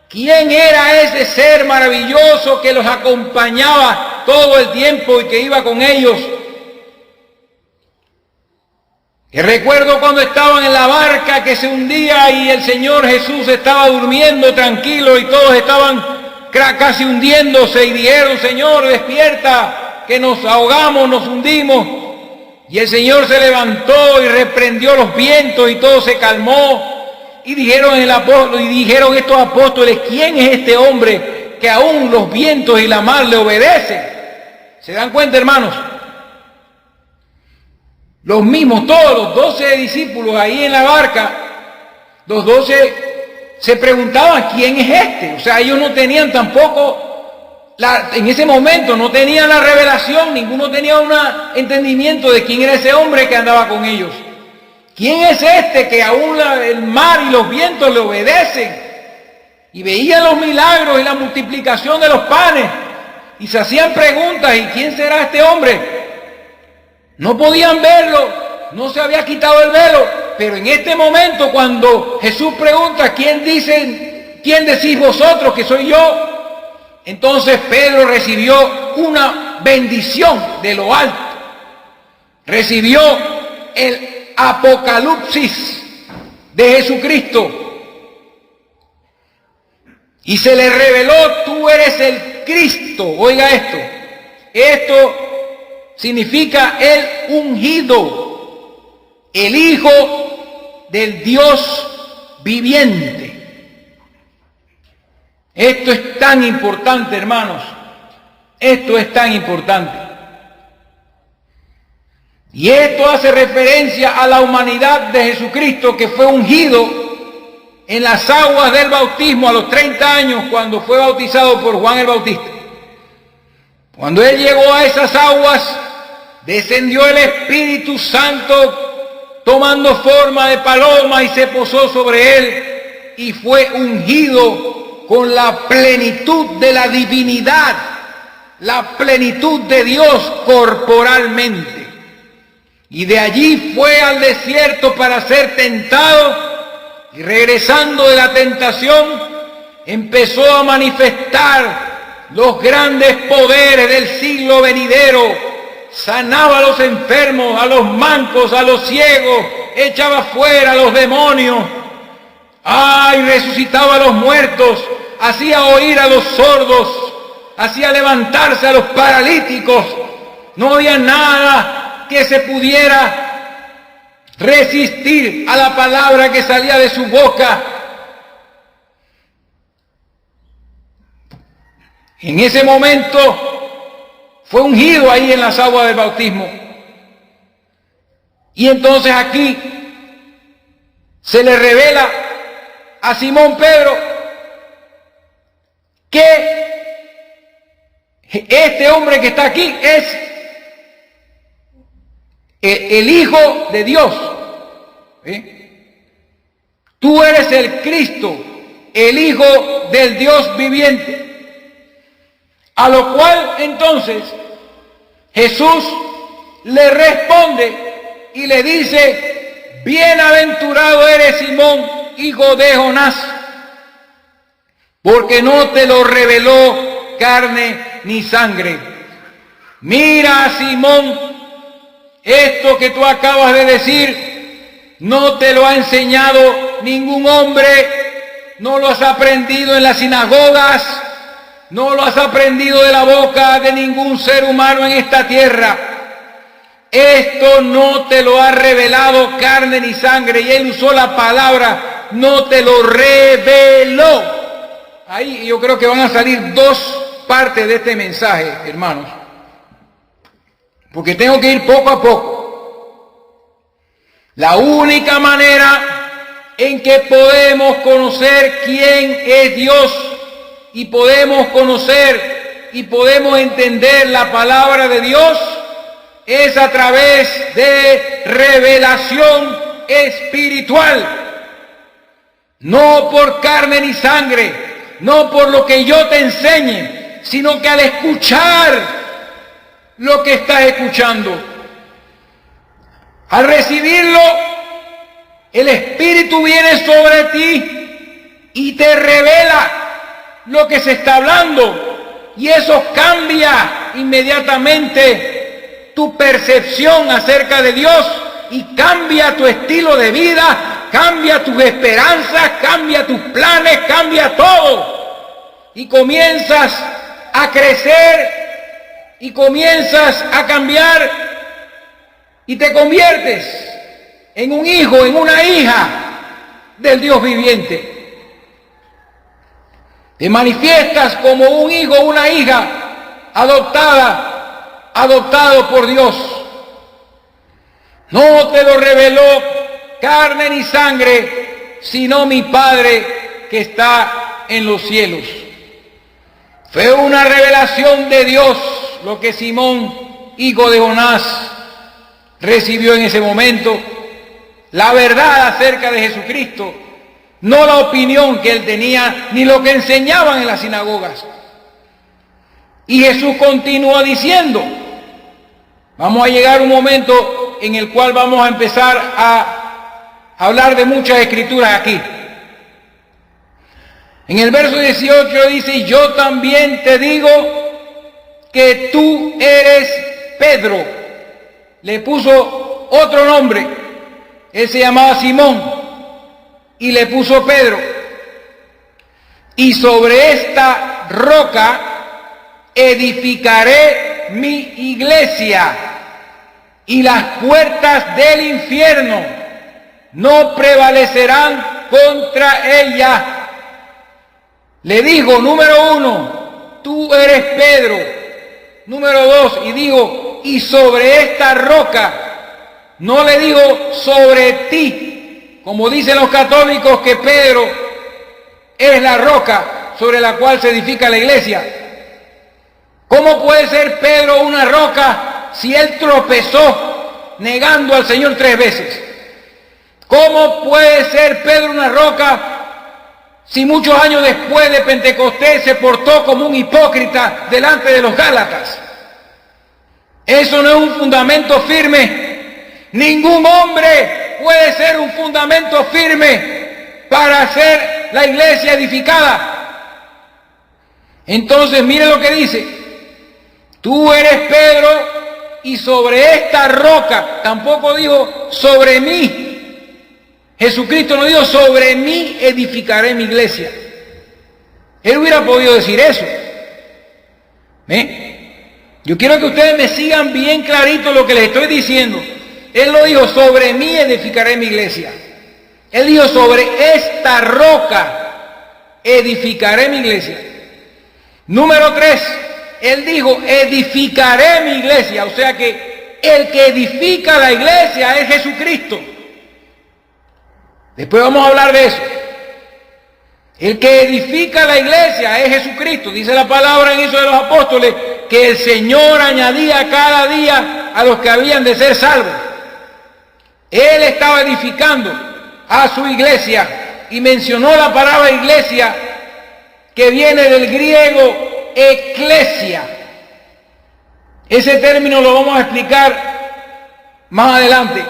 quién era ese ser maravilloso que los acompañaba todo el tiempo y que iba con ellos. Y recuerdo cuando estaban en la barca que se hundía y el Señor Jesús estaba durmiendo tranquilo y todos estaban casi hundiéndose y dijeron, Señor, despierta, que nos ahogamos, nos hundimos. Y el Señor se levantó y reprendió los vientos y todo se calmó. Y dijeron estos apóstoles, ¿quién es este hombre que aún los vientos y la mar le obedecen? ¿Se dan cuenta, hermanos? Los mismos, todos los 12 discípulos ahí en la barca, los 12 se preguntaban, ¿quién es este? O sea, ellos no tenían tampoco, en ese momento no tenían la revelación, ninguno tenía un entendimiento de quién era ese hombre que andaba con ellos. ¿Quién es este que aún el mar y los vientos le obedecen? Y veían los milagros y la multiplicación de los panes y se hacían preguntas, ¿y quién será este hombre? No podían verlo, no se había quitado el velo, pero en este momento cuando Jesús pregunta, ¿quién decís vosotros que soy yo? Entonces Pedro recibió una bendición de lo alto, recibió el apocalipsis de Jesucristo y se le reveló, tú eres el Cristo. Oiga esto significa el ungido, el Hijo del Dios viviente. Esto es tan importante, hermanos, esto es tan importante. Y esto hace referencia a la humanidad de Jesucristo que fue ungido en las aguas del bautismo a los 30 años cuando fue bautizado por Juan el Bautista. Cuando él llegó a esas aguas, descendió el Espíritu Santo tomando forma de paloma y se posó sobre él y fue ungido con la plenitud de la divinidad, la plenitud de Dios corporalmente. Y de allí fue al desierto para ser tentado, y regresando de la tentación, empezó a manifestar los grandes poderes del siglo venidero. Sanaba a los enfermos, a los mancos, a los ciegos, echaba fuera a los demonios, y resucitaba a los muertos, hacía oír a los sordos, hacía levantarse a los paralíticos. No había nada que se pudiera resistir a la palabra que salía de su boca. En ese momento fue ungido ahí en las aguas del bautismo. Y entonces aquí se le revela a Simón Pedro que este hombre que está aquí es el Hijo de Dios. Tú eres el Cristo, el Hijo del Dios viviente. A lo cual entonces Jesús le responde y le dice: bienaventurado eres, Simón, hijo de Jonás, porque no te lo reveló carne ni sangre. Mira, Simón, esto que tú acabas de decir no te lo ha enseñado ningún hombre, no lo has aprendido en las sinagogas, no lo has aprendido de la boca de ningún ser humano en esta tierra. Esto no te lo ha revelado carne ni sangre. Y él usó la palabra, no te lo reveló. Ahí yo creo que van a salir dos partes de este mensaje, hermanos, porque tengo que ir poco a poco. La única manera en que podemos conocer quién es Dios y podemos conocer y podemos entender la palabra de Dios es a través de revelación espiritual. No por carne ni sangre, no por lo que yo te enseñe, sino que al escuchar lo que estás escuchando, al recibirlo, el Espíritu viene sobre ti y te revela lo que se está hablando, y eso cambia inmediatamente tu percepción acerca de Dios y cambia tu estilo de vida, cambia tus esperanzas, cambia tus planes, cambia todo, y comienzas a crecer y comienzas a cambiar y te conviertes en un hijo, en una hija del Dios viviente. Te manifiestas como un hijo, una hija adoptado por Dios. No te lo reveló carne ni sangre, sino mi Padre que está en los cielos. Fue una revelación de Dios lo que Simón, hijo de Jonás, recibió en ese momento. La verdad acerca de Jesucristo, no la opinión que él tenía, ni lo que enseñaban en las sinagogas. Y Jesús continúa diciendo, vamos a llegar a un momento en el cual vamos a empezar a hablar de muchas escrituras aquí. En el verso 18 dice, yo también te digo que tú eres Pedro. Le puso otro nombre, él se llamaba Simón, y le puso Pedro. Y sobre esta roca edificaré mi iglesia, y las puertas del infierno no prevalecerán contra ella. Le digo, número 1, tú eres Pedro. Número 2, y digo, y sobre esta roca, no le digo sobre ti, como dicen los católicos que Pedro es la roca sobre la cual se edifica la iglesia. ¿Cómo puede ser Pedro una roca si él tropezó negando al Señor 3 veces? ¿Cómo puede ser Pedro una roca si muchos años después de Pentecostés se portó como un hipócrita delante de los Gálatas? Eso no es un fundamento firme. Ningún hombre puede ser un fundamento firme para hacer la iglesia edificada. Entonces, mire lo que dice. Tú eres Pedro, y sobre esta roca, tampoco dijo sobre mí. Jesucristo no dijo sobre mí edificaré mi iglesia. Él hubiera podido decir eso. Yo quiero que ustedes me sigan bien clarito lo que les estoy diciendo. Él lo dijo, sobre mí edificaré mi iglesia. Él dijo, sobre esta roca edificaré mi iglesia. Número 3, Él dijo, edificaré mi iglesia. O sea que el que edifica la iglesia es Jesucristo. Después vamos a hablar de eso. El que edifica la iglesia es Jesucristo. Dice la palabra en Hechos de los Apóstoles que el Señor añadía cada día a los que habían de ser salvos. Él estaba edificando a su iglesia y mencionó la palabra iglesia que viene del griego eclesia. Ese término lo vamos a explicar más adelante.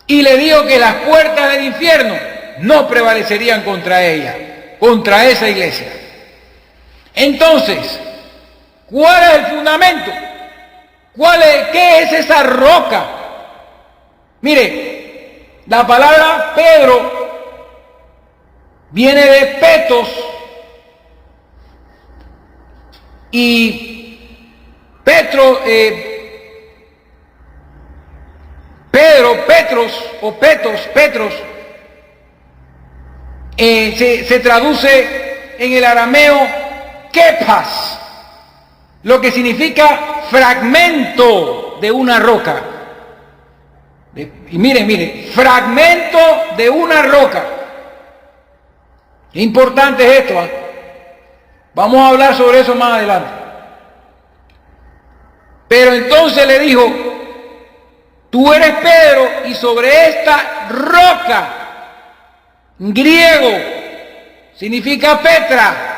Y le dijo que las puertas del infierno no prevalecerían contra ella, contra esa iglesia. Entonces, ¿cuál es el fundamento? ¿Qué es esa roca? Mire, la palabra Pedro viene de petos y Petros o Petros, se traduce en el arameo kepas, lo que significa fragmento de una roca. Y mire, fragmento de una roca. Qué importante es esto, ¿eh? Vamos a hablar sobre eso más adelante. Pero entonces le dijo, tú eres Pedro y sobre esta roca, griego, significa Petra.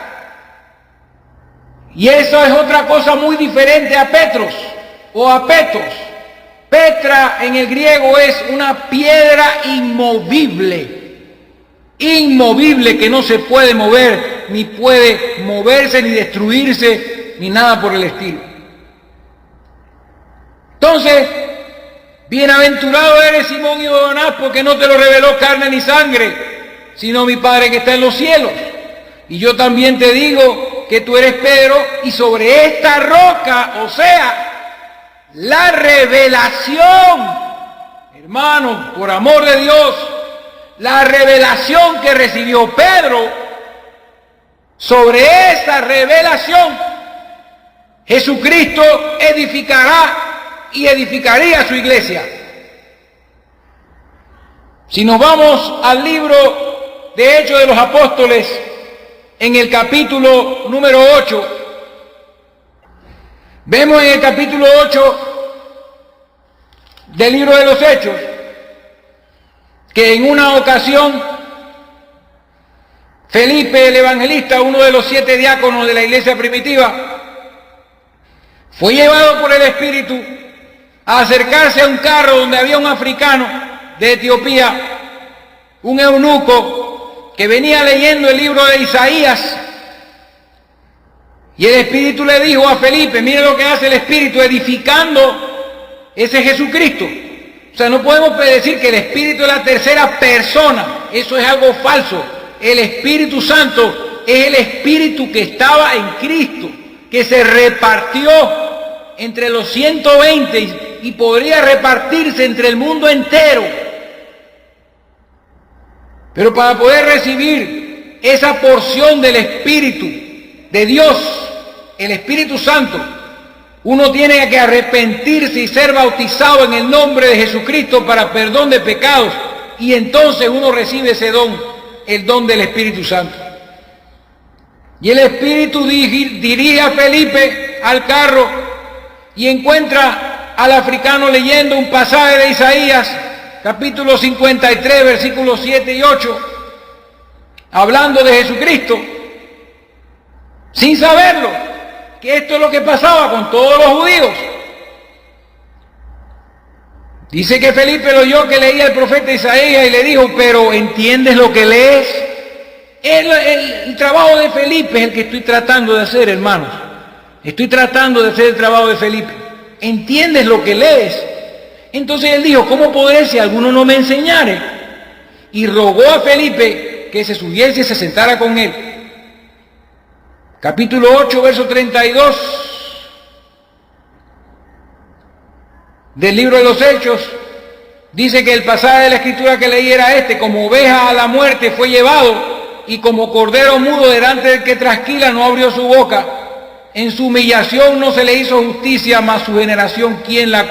Y eso es otra cosa muy diferente a Petros o a Petos. Petra en el griego es una piedra inmovible que no se puede mover, ni puede moverse, ni destruirse, ni nada por el estilo. Entonces, bienaventurado eres Simón y Jonás, porque no te lo reveló carne ni sangre, sino mi Padre que está en los cielos. Y yo también te digo que tú eres Pedro, y sobre esta roca, o sea, la revelación, hermanos, por amor de Dios, la revelación que recibió Pedro, sobre esa revelación, Jesucristo edificará y edificaría su iglesia. Si nos vamos al libro de Hechos de los Apóstoles, en el capítulo número 8, vemos en el capítulo 8 del libro de los Hechos que en una ocasión Felipe el evangelista, uno de los 7 diáconos de la iglesia primitiva, fue llevado por el Espíritu a acercarse a un carro donde había un africano de Etiopía, un eunuco que venía leyendo el libro de Isaías. Y el Espíritu le dijo a Felipe, mire lo que hace el Espíritu edificando ese Jesucristo. O sea, no podemos decir que el Espíritu es la tercera persona, eso es algo falso. El Espíritu Santo es el Espíritu que estaba en Cristo, que se repartió entre los 120 y podría repartirse entre el mundo entero. Pero para poder recibir esa porción del Espíritu de Dios, el Espíritu Santo, uno tiene que arrepentirse y ser bautizado en el nombre de Jesucristo para perdón de pecados, y entonces uno recibe ese don, el don del Espíritu Santo. Y el Espíritu dirige a Felipe al carro y encuentra al africano leyendo un pasaje de Isaías, capítulo 53, versículos 7 y 8, hablando de Jesucristo, sin saberlo, que esto es lo que pasaba con todos los judíos. Dice que Felipe lo oyó que leía el profeta Isaías y le dijo, pero ¿entiendes lo que lees? El trabajo de Felipe es el que estoy tratando de hacer, hermanos. Estoy tratando de hacer el trabajo de Felipe. ¿Entiendes lo que lees? Entonces él dijo, ¿cómo podré si alguno no me enseñare? Y rogó a Felipe que se subiese y se sentara con él. Capítulo 8, verso 32. del libro de los Hechos, dice que el pasaje de la Escritura que leí era este: como oveja a la muerte fue llevado, y como cordero mudo delante del que trasquila no abrió su boca. En su humillación no se le hizo justicia, mas su generación, ¿quién la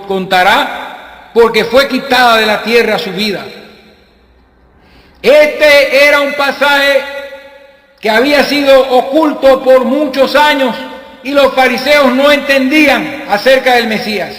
contará? Porque fue quitada de la tierra su vida. Este era un pasaje que había sido oculto por muchos años y los fariseos no entendían acerca del Mesías.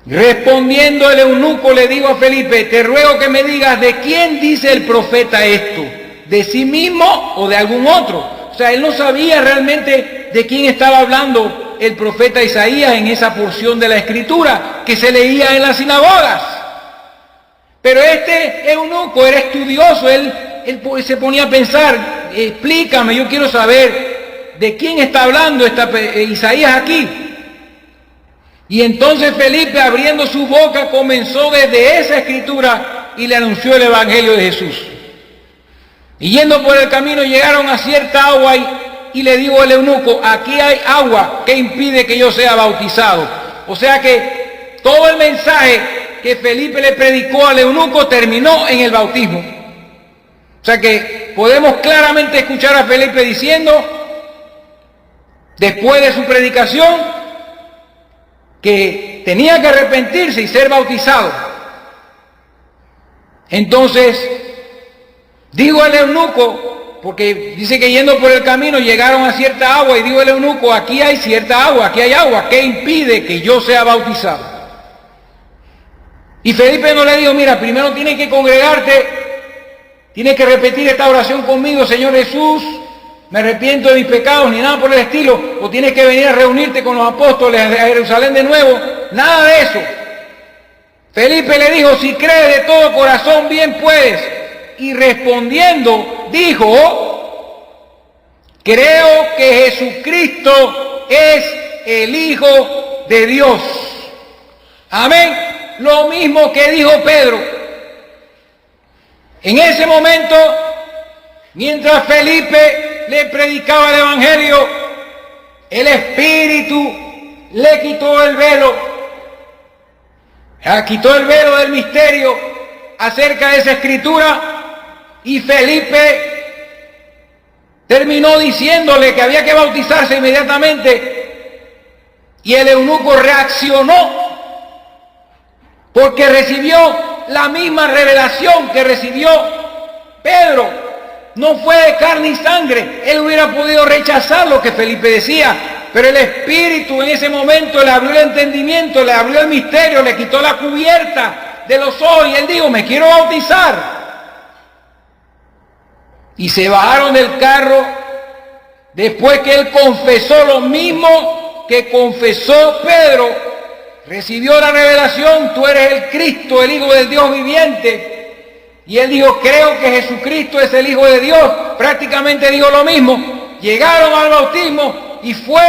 Respondiendo el eunuco le dijo a Felipe: te ruego que me digas de quién dice el profeta esto, de sí mismo o de algún otro. O sea, él no sabía realmente de quién estaba hablando el profeta Isaías en esa porción de la Escritura que se leía en las sinagogas. Pero este eunuco era estudioso, él se ponía a pensar: explícame, yo quiero saber de quién está hablando Isaías aquí. Y entonces Felipe, abriendo su boca, comenzó desde esa escritura y le anunció el evangelio de Jesús. Y yendo por el camino llegaron a cierta agua y le dijo el eunuco: aquí hay agua, ¿qué impide que yo sea bautizado? O sea que todo el mensaje que Felipe le predicó al eunuco terminó en el bautismo. O sea que podemos claramente escuchar a Felipe diciendo, después de su predicación, que tenía que arrepentirse y ser bautizado. Entonces, digo al eunuco, porque dice que yendo por el camino llegaron a cierta agua, y digo al eunuco: aquí hay cierta agua, aquí hay agua, ¿qué impide que yo sea bautizado? Y Felipe no le dijo: mira, primero tienes que congregarte, tienes que repetir esta oración conmigo: Señor Jesús, me arrepiento de mis pecados, ni nada por el estilo, o tienes que venir a reunirte con los apóstoles a Jerusalén de nuevo. Nada de eso. Felipe le dijo: si crees de todo corazón, bien puedes. Y respondiendo dijo: creo que Jesucristo es el Hijo de Dios. Amén. Lo mismo que dijo Pedro. En ese momento, mientras Felipe le predicaba el evangelio, el Espíritu le quitó el velo del misterio acerca de esa escritura, y Felipe terminó diciéndole que había que bautizarse inmediatamente, y el eunuco reaccionó porque recibió la misma revelación que recibió Pedro. No fue de carne y sangre. Él hubiera podido rechazar lo que Felipe decía, pero el Espíritu en ese momento le abrió el entendimiento, le abrió el misterio, le quitó la cubierta de los ojos, y él dijo: me quiero bautizar. Y se bajaron del carro después que él confesó lo mismo que confesó Pedro. Recibió la revelación: tú eres el Cristo, el Hijo del Dios viviente. Y él dijo: creo que Jesucristo es el Hijo de Dios. Prácticamente dijo lo mismo. Llegaron al bautismo y fue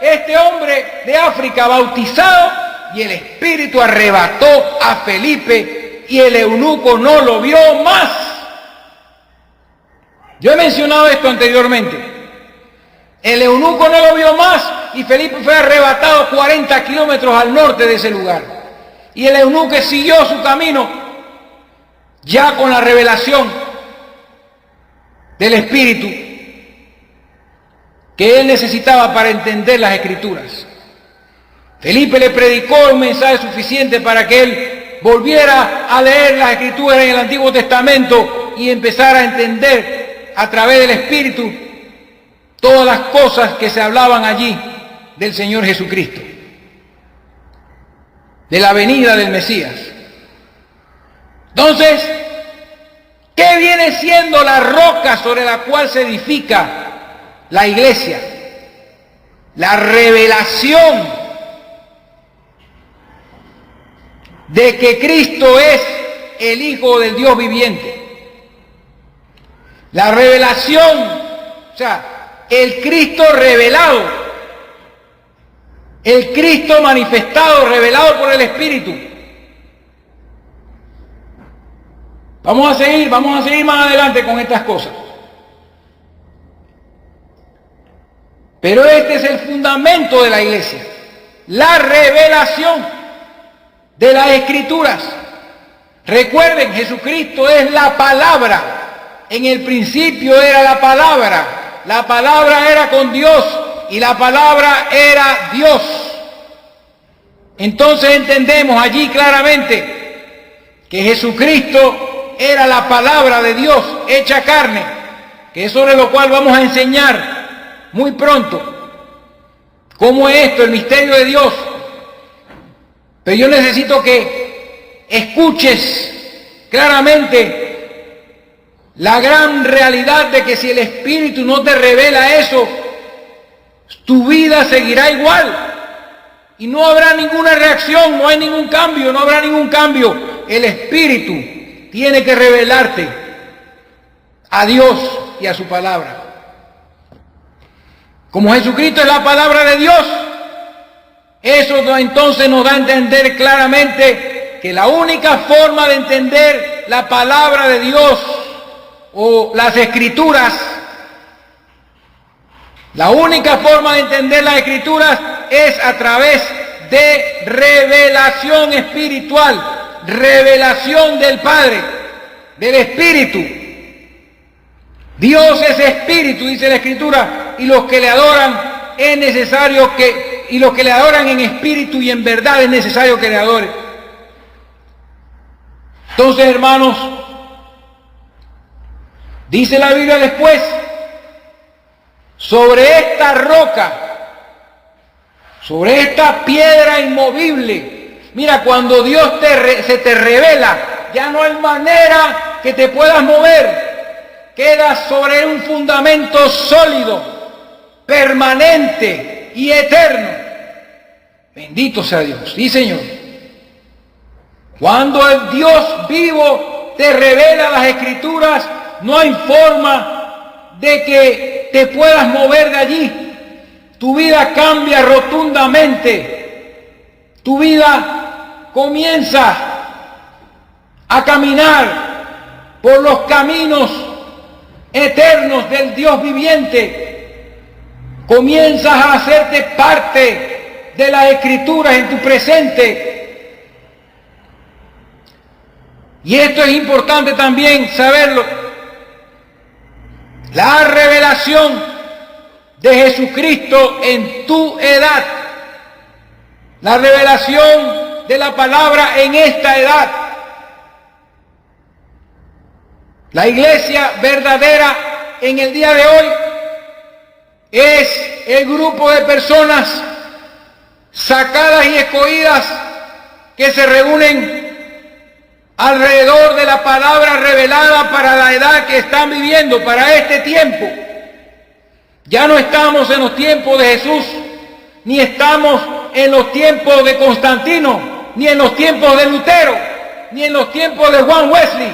este hombre de África bautizado, y el Espíritu arrebató a Felipe y el eunuco no lo vio más. Yo he mencionado esto anteriormente. El eunuco no lo vio más y Felipe fue arrebatado 40 kilómetros al norte de ese lugar. Y el eunuco siguió su camino ya con la revelación del Espíritu que él necesitaba para entender las Escrituras. Felipe le predicó un mensaje suficiente para que él volviera a leer las Escrituras en el Antiguo Testamento y empezara a entender a través del Espíritu todas las cosas que se hablaban allí del Señor Jesucristo, de la venida del Mesías. Entonces, ¿qué viene siendo la roca sobre la cual se edifica la iglesia? La revelación de que Cristo es el Hijo del Dios viviente. La revelación, o sea, el Cristo revelado, el Cristo manifestado, revelado por el Espíritu. Vamos a seguir más adelante con estas cosas. Pero este es el fundamento de la iglesia. la revelación de las Escrituras. Recuerden, Jesucristo es la palabra. En el principio era la palabra era con Dios y la palabra era Dios. Entonces entendemos allí claramente que Jesucristo era la palabra de Dios hecha carne, que es sobre lo cual vamos a enseñar muy pronto. ¿Cómo es esto, el misterio de Dios? Pero yo necesito que escuches claramente la gran realidad de que si el Espíritu no te revela eso, tu vida seguirá igual. Y no habrá ninguna reacción, no hay ningún cambio, no habrá ningún cambio. El Espíritu tiene que revelarte a Dios y a su palabra. Como Jesucristo es la palabra de Dios, eso entonces nos da a entender claramente que la única forma de entender la palabra de Dios o las Escrituras, la única forma de entender las Escrituras es a través de revelación espiritual, revelación del Padre, del Espíritu. Dios es Espíritu, dice la Escritura, y los que le adoran es necesario y los que le adoran en espíritu y en verdad es necesario que le adoren. Entonces, hermanos, dice la Biblia después, sobre esta roca, sobre esta piedra inmovible. Mira, cuando Dios se te revela, ya no hay manera que te puedas mover. Quedas sobre un fundamento sólido, permanente y eterno. Bendito sea Dios. Sí, Señor. Cuando el Dios vivo te revela las Escrituras, no hay forma de que te puedas mover de allí. Tu vida cambia rotundamente. Tu vida comienza a caminar por los caminos eternos del Dios viviente. Comienzas a hacerte parte de las Escrituras en tu presente. Y esto es importante también saberlo. La revelación de Jesucristo en tu edad. La revelación de la palabra en esta edad. La iglesia verdadera en el día de hoy es el grupo de personas sacadas y escogidas que se reúnen alrededor de la palabra revelada para la edad que están viviendo, para este tiempo. Ya no estamos en los tiempos de Jesús, ni estamos en los tiempos de Constantino, ni en los tiempos de Lutero, ni en los tiempos de Juan Wesley.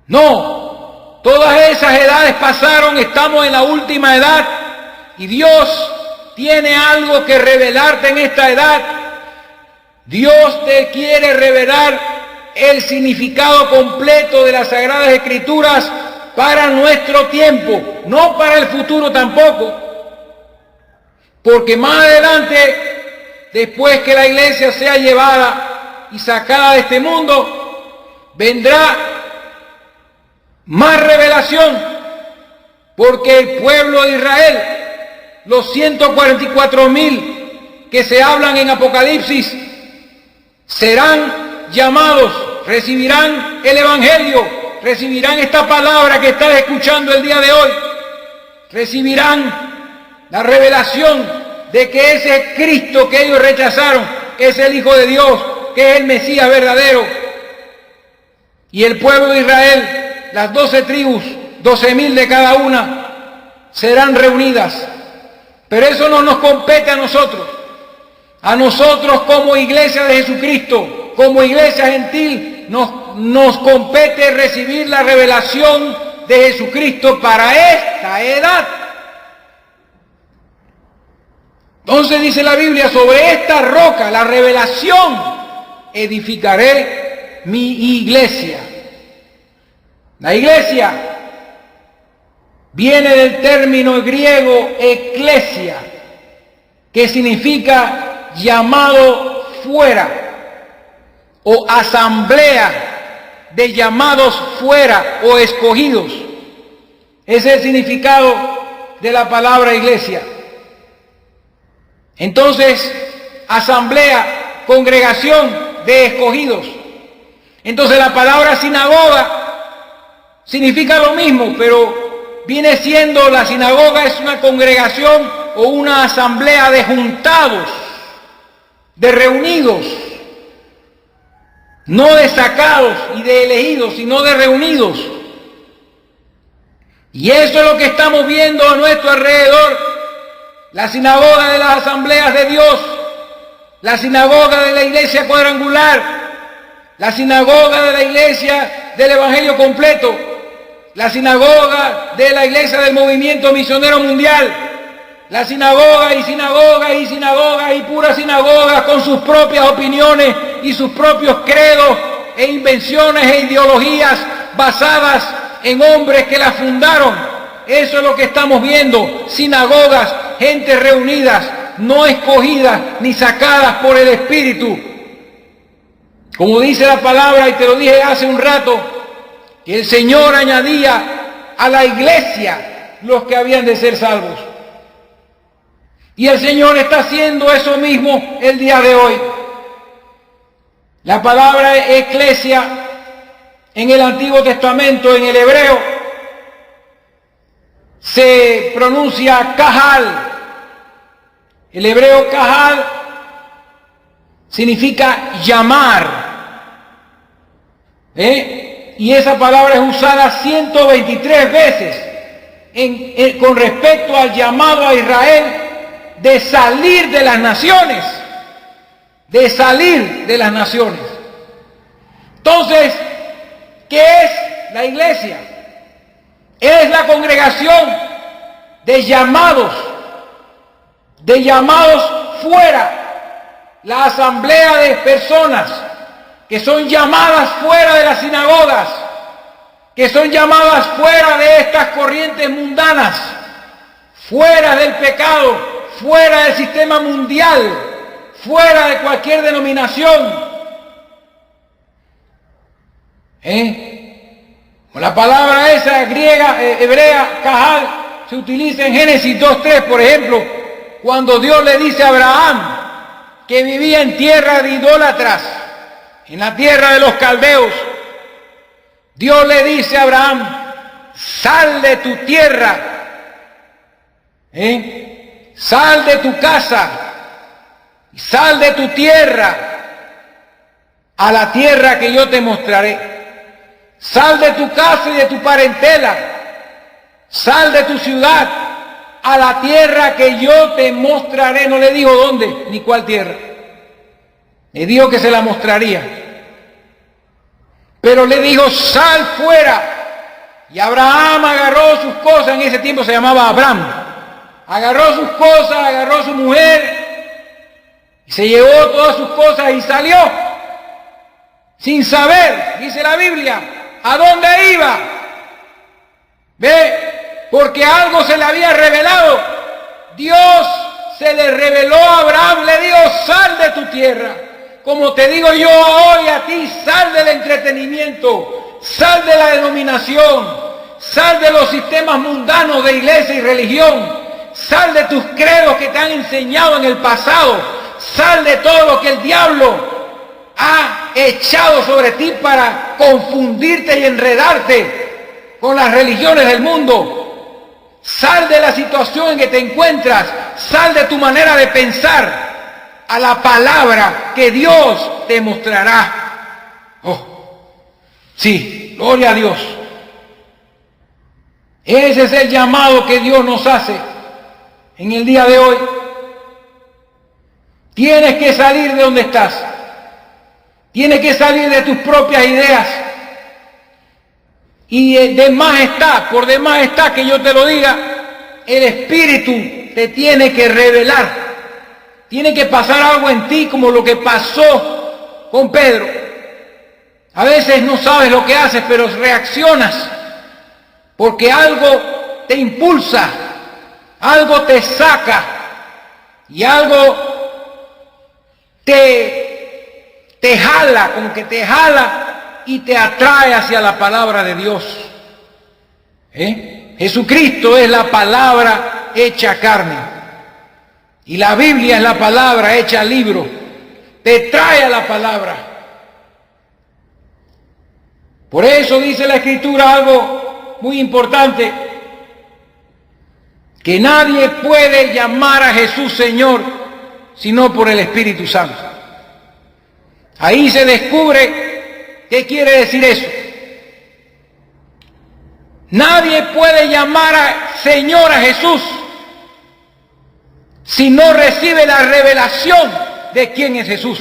No, todas esas edades pasaron, estamos en la última edad y Dios tiene algo que revelarte en esta edad. Dios te quiere revelar el significado completo de las Sagradas Escrituras para nuestro tiempo, no para el futuro tampoco, porque más adelante, después que la iglesia sea llevada y sacada de este mundo, vendrá más revelación, porque el pueblo de Israel, los 144,000 que se hablan en Apocalipsis, serán llamados, recibirán el Evangelio, recibirán esta palabra que estás escuchando el día de hoy, recibirán la revelación de que ese Cristo que ellos rechazaron es el Hijo de Dios, que es el Mesías verdadero. Y el pueblo de Israel, las 12 tribus, 12,000 de cada una, serán reunidas. Pero eso no nos compete a nosotros. A nosotros como iglesia de Jesucristo, como iglesia gentil, nos compete recibir la revelación de Jesucristo para esta edad. Entonces dice la Biblia, sobre esta roca, la revelación, edificaré mi iglesia. La iglesia viene del término griego eclesia, que significa llamado fuera, o asamblea de llamados fuera o escogidos. Ese es el significado de la palabra iglesia. Entonces, asamblea, congregación de escogidos. Entonces la palabra sinagoga significa lo mismo, pero viene siendo, la sinagoga es una congregación o una asamblea de juntados, de reunidos, no de sacados y de elegidos, sino de reunidos. Y eso es lo que estamos viendo a nuestro alrededor, la sinagoga de las asambleas de Dios, la sinagoga de la iglesia cuadrangular, la sinagoga de la iglesia del Evangelio completo, la sinagoga de la iglesia del movimiento misionero mundial, la sinagoga y sinagoga y sinagoga y pura sinagoga con sus propias opiniones y sus propios credos e invenciones e ideologías basadas en hombres que la fundaron. Eso es lo que estamos viendo, sinagogas, gente reunidas, no escogidas ni sacadas por el Espíritu. Como dice la palabra, y te lo dije hace un rato, que el Señor añadía a la iglesia los que habían de ser salvos. Y el Señor está haciendo eso mismo el día de hoy. La palabra eclesia en el Antiguo Testamento, en el hebreo, se pronuncia kahal. El hebreo kahal significa llamar. Y esa palabra es usada 123 veces con respecto al llamado a Israel de salir de las naciones. De salir de las naciones. Entonces, ¿qué es la iglesia? Es la congregación de llamados fuera. La asamblea de personas que son llamadas fuera de las sinagogas, que son llamadas fuera de estas corrientes mundanas, fuera del pecado, fuera del sistema mundial, fuera de cualquier denominación. La palabra esa griega, hebrea, kahal, se utiliza en Génesis 2:3, por ejemplo, cuando Dios le dice a Abraham, que vivía en tierra de idólatras, en la tierra de los caldeos. Dios le dice a Abraham, sal de tu tierra, sal de tu casa, sal de tu tierra, a la tierra que yo te mostraré. Sal de tu casa y de tu parentela, sal de tu ciudad, a la tierra que yo te mostraré. No le dijo dónde ni cuál tierra. Le dijo que se la mostraría. Pero le dijo, sal fuera. Y Abraham agarró sus cosas, en ese tiempo se llamaba Abraham. Agarró sus cosas, agarró su mujer, y se llevó todas sus cosas y salió. Sin saber, dice la Biblia, a dónde iba. ¿Ve? Porque algo se le había revelado. Dios se le reveló a Abraham, le dijo, sal de tu tierra. Como te digo yo hoy a ti, sal del entretenimiento, sal de la denominación, sal de los sistemas mundanos de iglesia y religión, sal de tus credos que te han enseñado en el pasado, sal de todo lo que el diablo ha echado sobre ti para confundirte y enredarte con las religiones del mundo. Sal de la situación en que te encuentras, sal de tu manera de pensar a la palabra que Dios te mostrará. Oh, sí, gloria a Dios. Ese es el llamado que Dios nos hace en el día de hoy. Tienes que salir de donde estás. Tienes que salir de tus propias ideas. Y por demás está que yo te lo diga, el Espíritu te tiene que revelar. Tiene que pasar algo en ti como lo que pasó con Pedro. A veces no sabes lo que haces, pero reaccionas porque algo te impulsa, algo te saca y algo te jala, como que te jala y te atrae hacia la palabra de Dios. Jesucristo es la palabra hecha carne y la Biblia es la palabra hecha libro. Te trae a la palabra. Por eso dice la Escritura algo muy importante, que nadie puede llamar a Jesús Señor sino por el Espíritu Santo. Ahí se descubre qué quiere decir eso. Nadie puede llamar a Señor a Jesús si no recibe la revelación de quién es Jesús.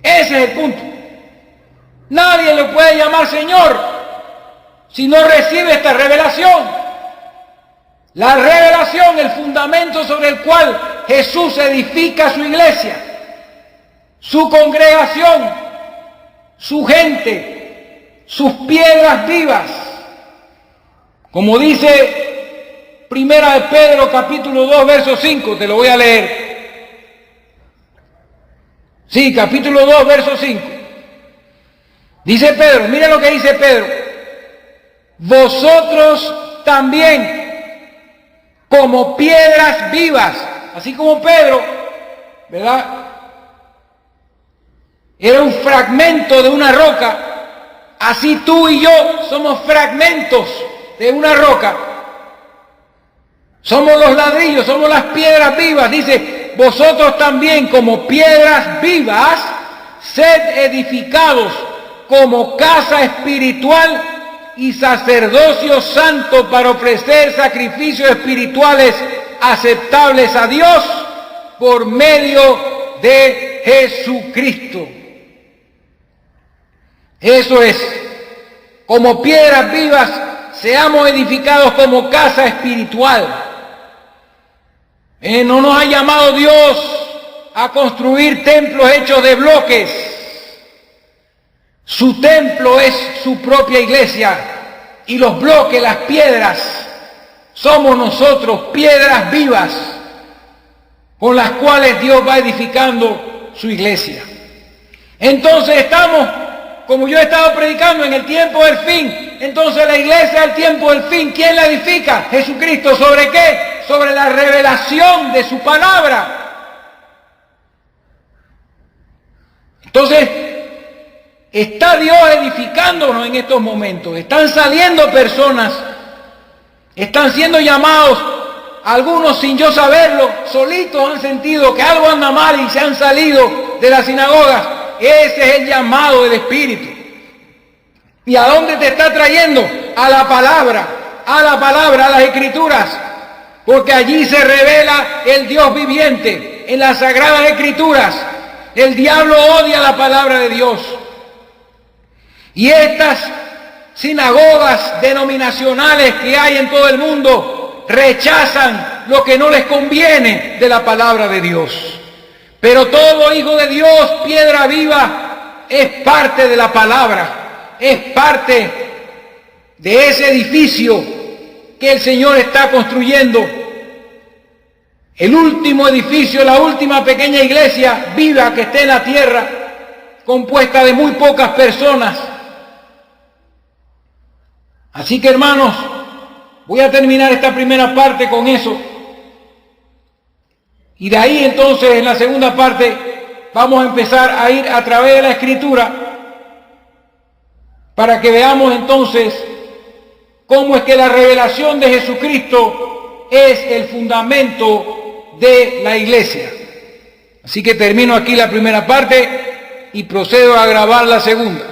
Ese es el punto. Nadie lo puede llamar Señor si no recibe esta revelación. La revelación, el fundamento sobre el cual Jesús edifica su iglesia, su congregación, su gente, sus piedras vivas. Como dice Primera de Pedro capítulo 2 verso 5, te lo voy a leer. Sí, capítulo 2 verso 5. Dice Pedro, mira lo que dice Pedro. Vosotros también, como piedras vivas, así como Pedro, ¿verdad? Era un fragmento de una roca, así tú y yo somos fragmentos de una roca. Somos los ladrillos, somos las piedras vivas. Dice, vosotros también como piedras vivas, sed edificados como casa espiritual y sacerdocio santo para ofrecer sacrificios espirituales aceptables a Dios por medio de Jesucristo. Eso es, como piedras vivas, seamos edificados como casa espiritual. No nos ha llamado Dios a construir templos hechos de bloques. Su templo es su propia iglesia y los bloques, las piedras, somos nosotros, piedras vivas con las cuales Dios va edificando su iglesia. Entonces estamos, como yo he estado predicando, en el tiempo del fin. Entonces la iglesia del tiempo del fin, ¿quién la edifica? Jesucristo. ¿Sobre qué? Sobre la revelación de su palabra. Entonces, está Dios edificándonos en estos momentos. Están saliendo personas, están siendo llamados, algunos sin yo saberlo, solitos han sentido que algo anda mal y se han salido de las sinagogas. Ese es el llamado del Espíritu. ¿Y a dónde te está trayendo? A la palabra, a las Escrituras. Porque allí se revela el Dios viviente, en las Sagradas Escrituras. El diablo odia la palabra de Dios. Y estas sinagogas denominacionales que hay en todo el mundo rechazan lo que no les conviene de la palabra de Dios. Pero todo hijo de Dios, piedra viva, es parte de la palabra, es parte de ese edificio que el Señor está construyendo. El último edificio, la última pequeña iglesia viva que esté en la tierra, compuesta de muy pocas personas. Así que, hermanos, voy a terminar esta primera parte con eso. Y de ahí entonces, en la segunda parte, vamos a empezar a ir a través de la Escritura para que veamos entonces cómo es que la revelación de Jesucristo es el fundamento de la iglesia. Así que termino aquí la primera parte y procedo a grabar la segunda.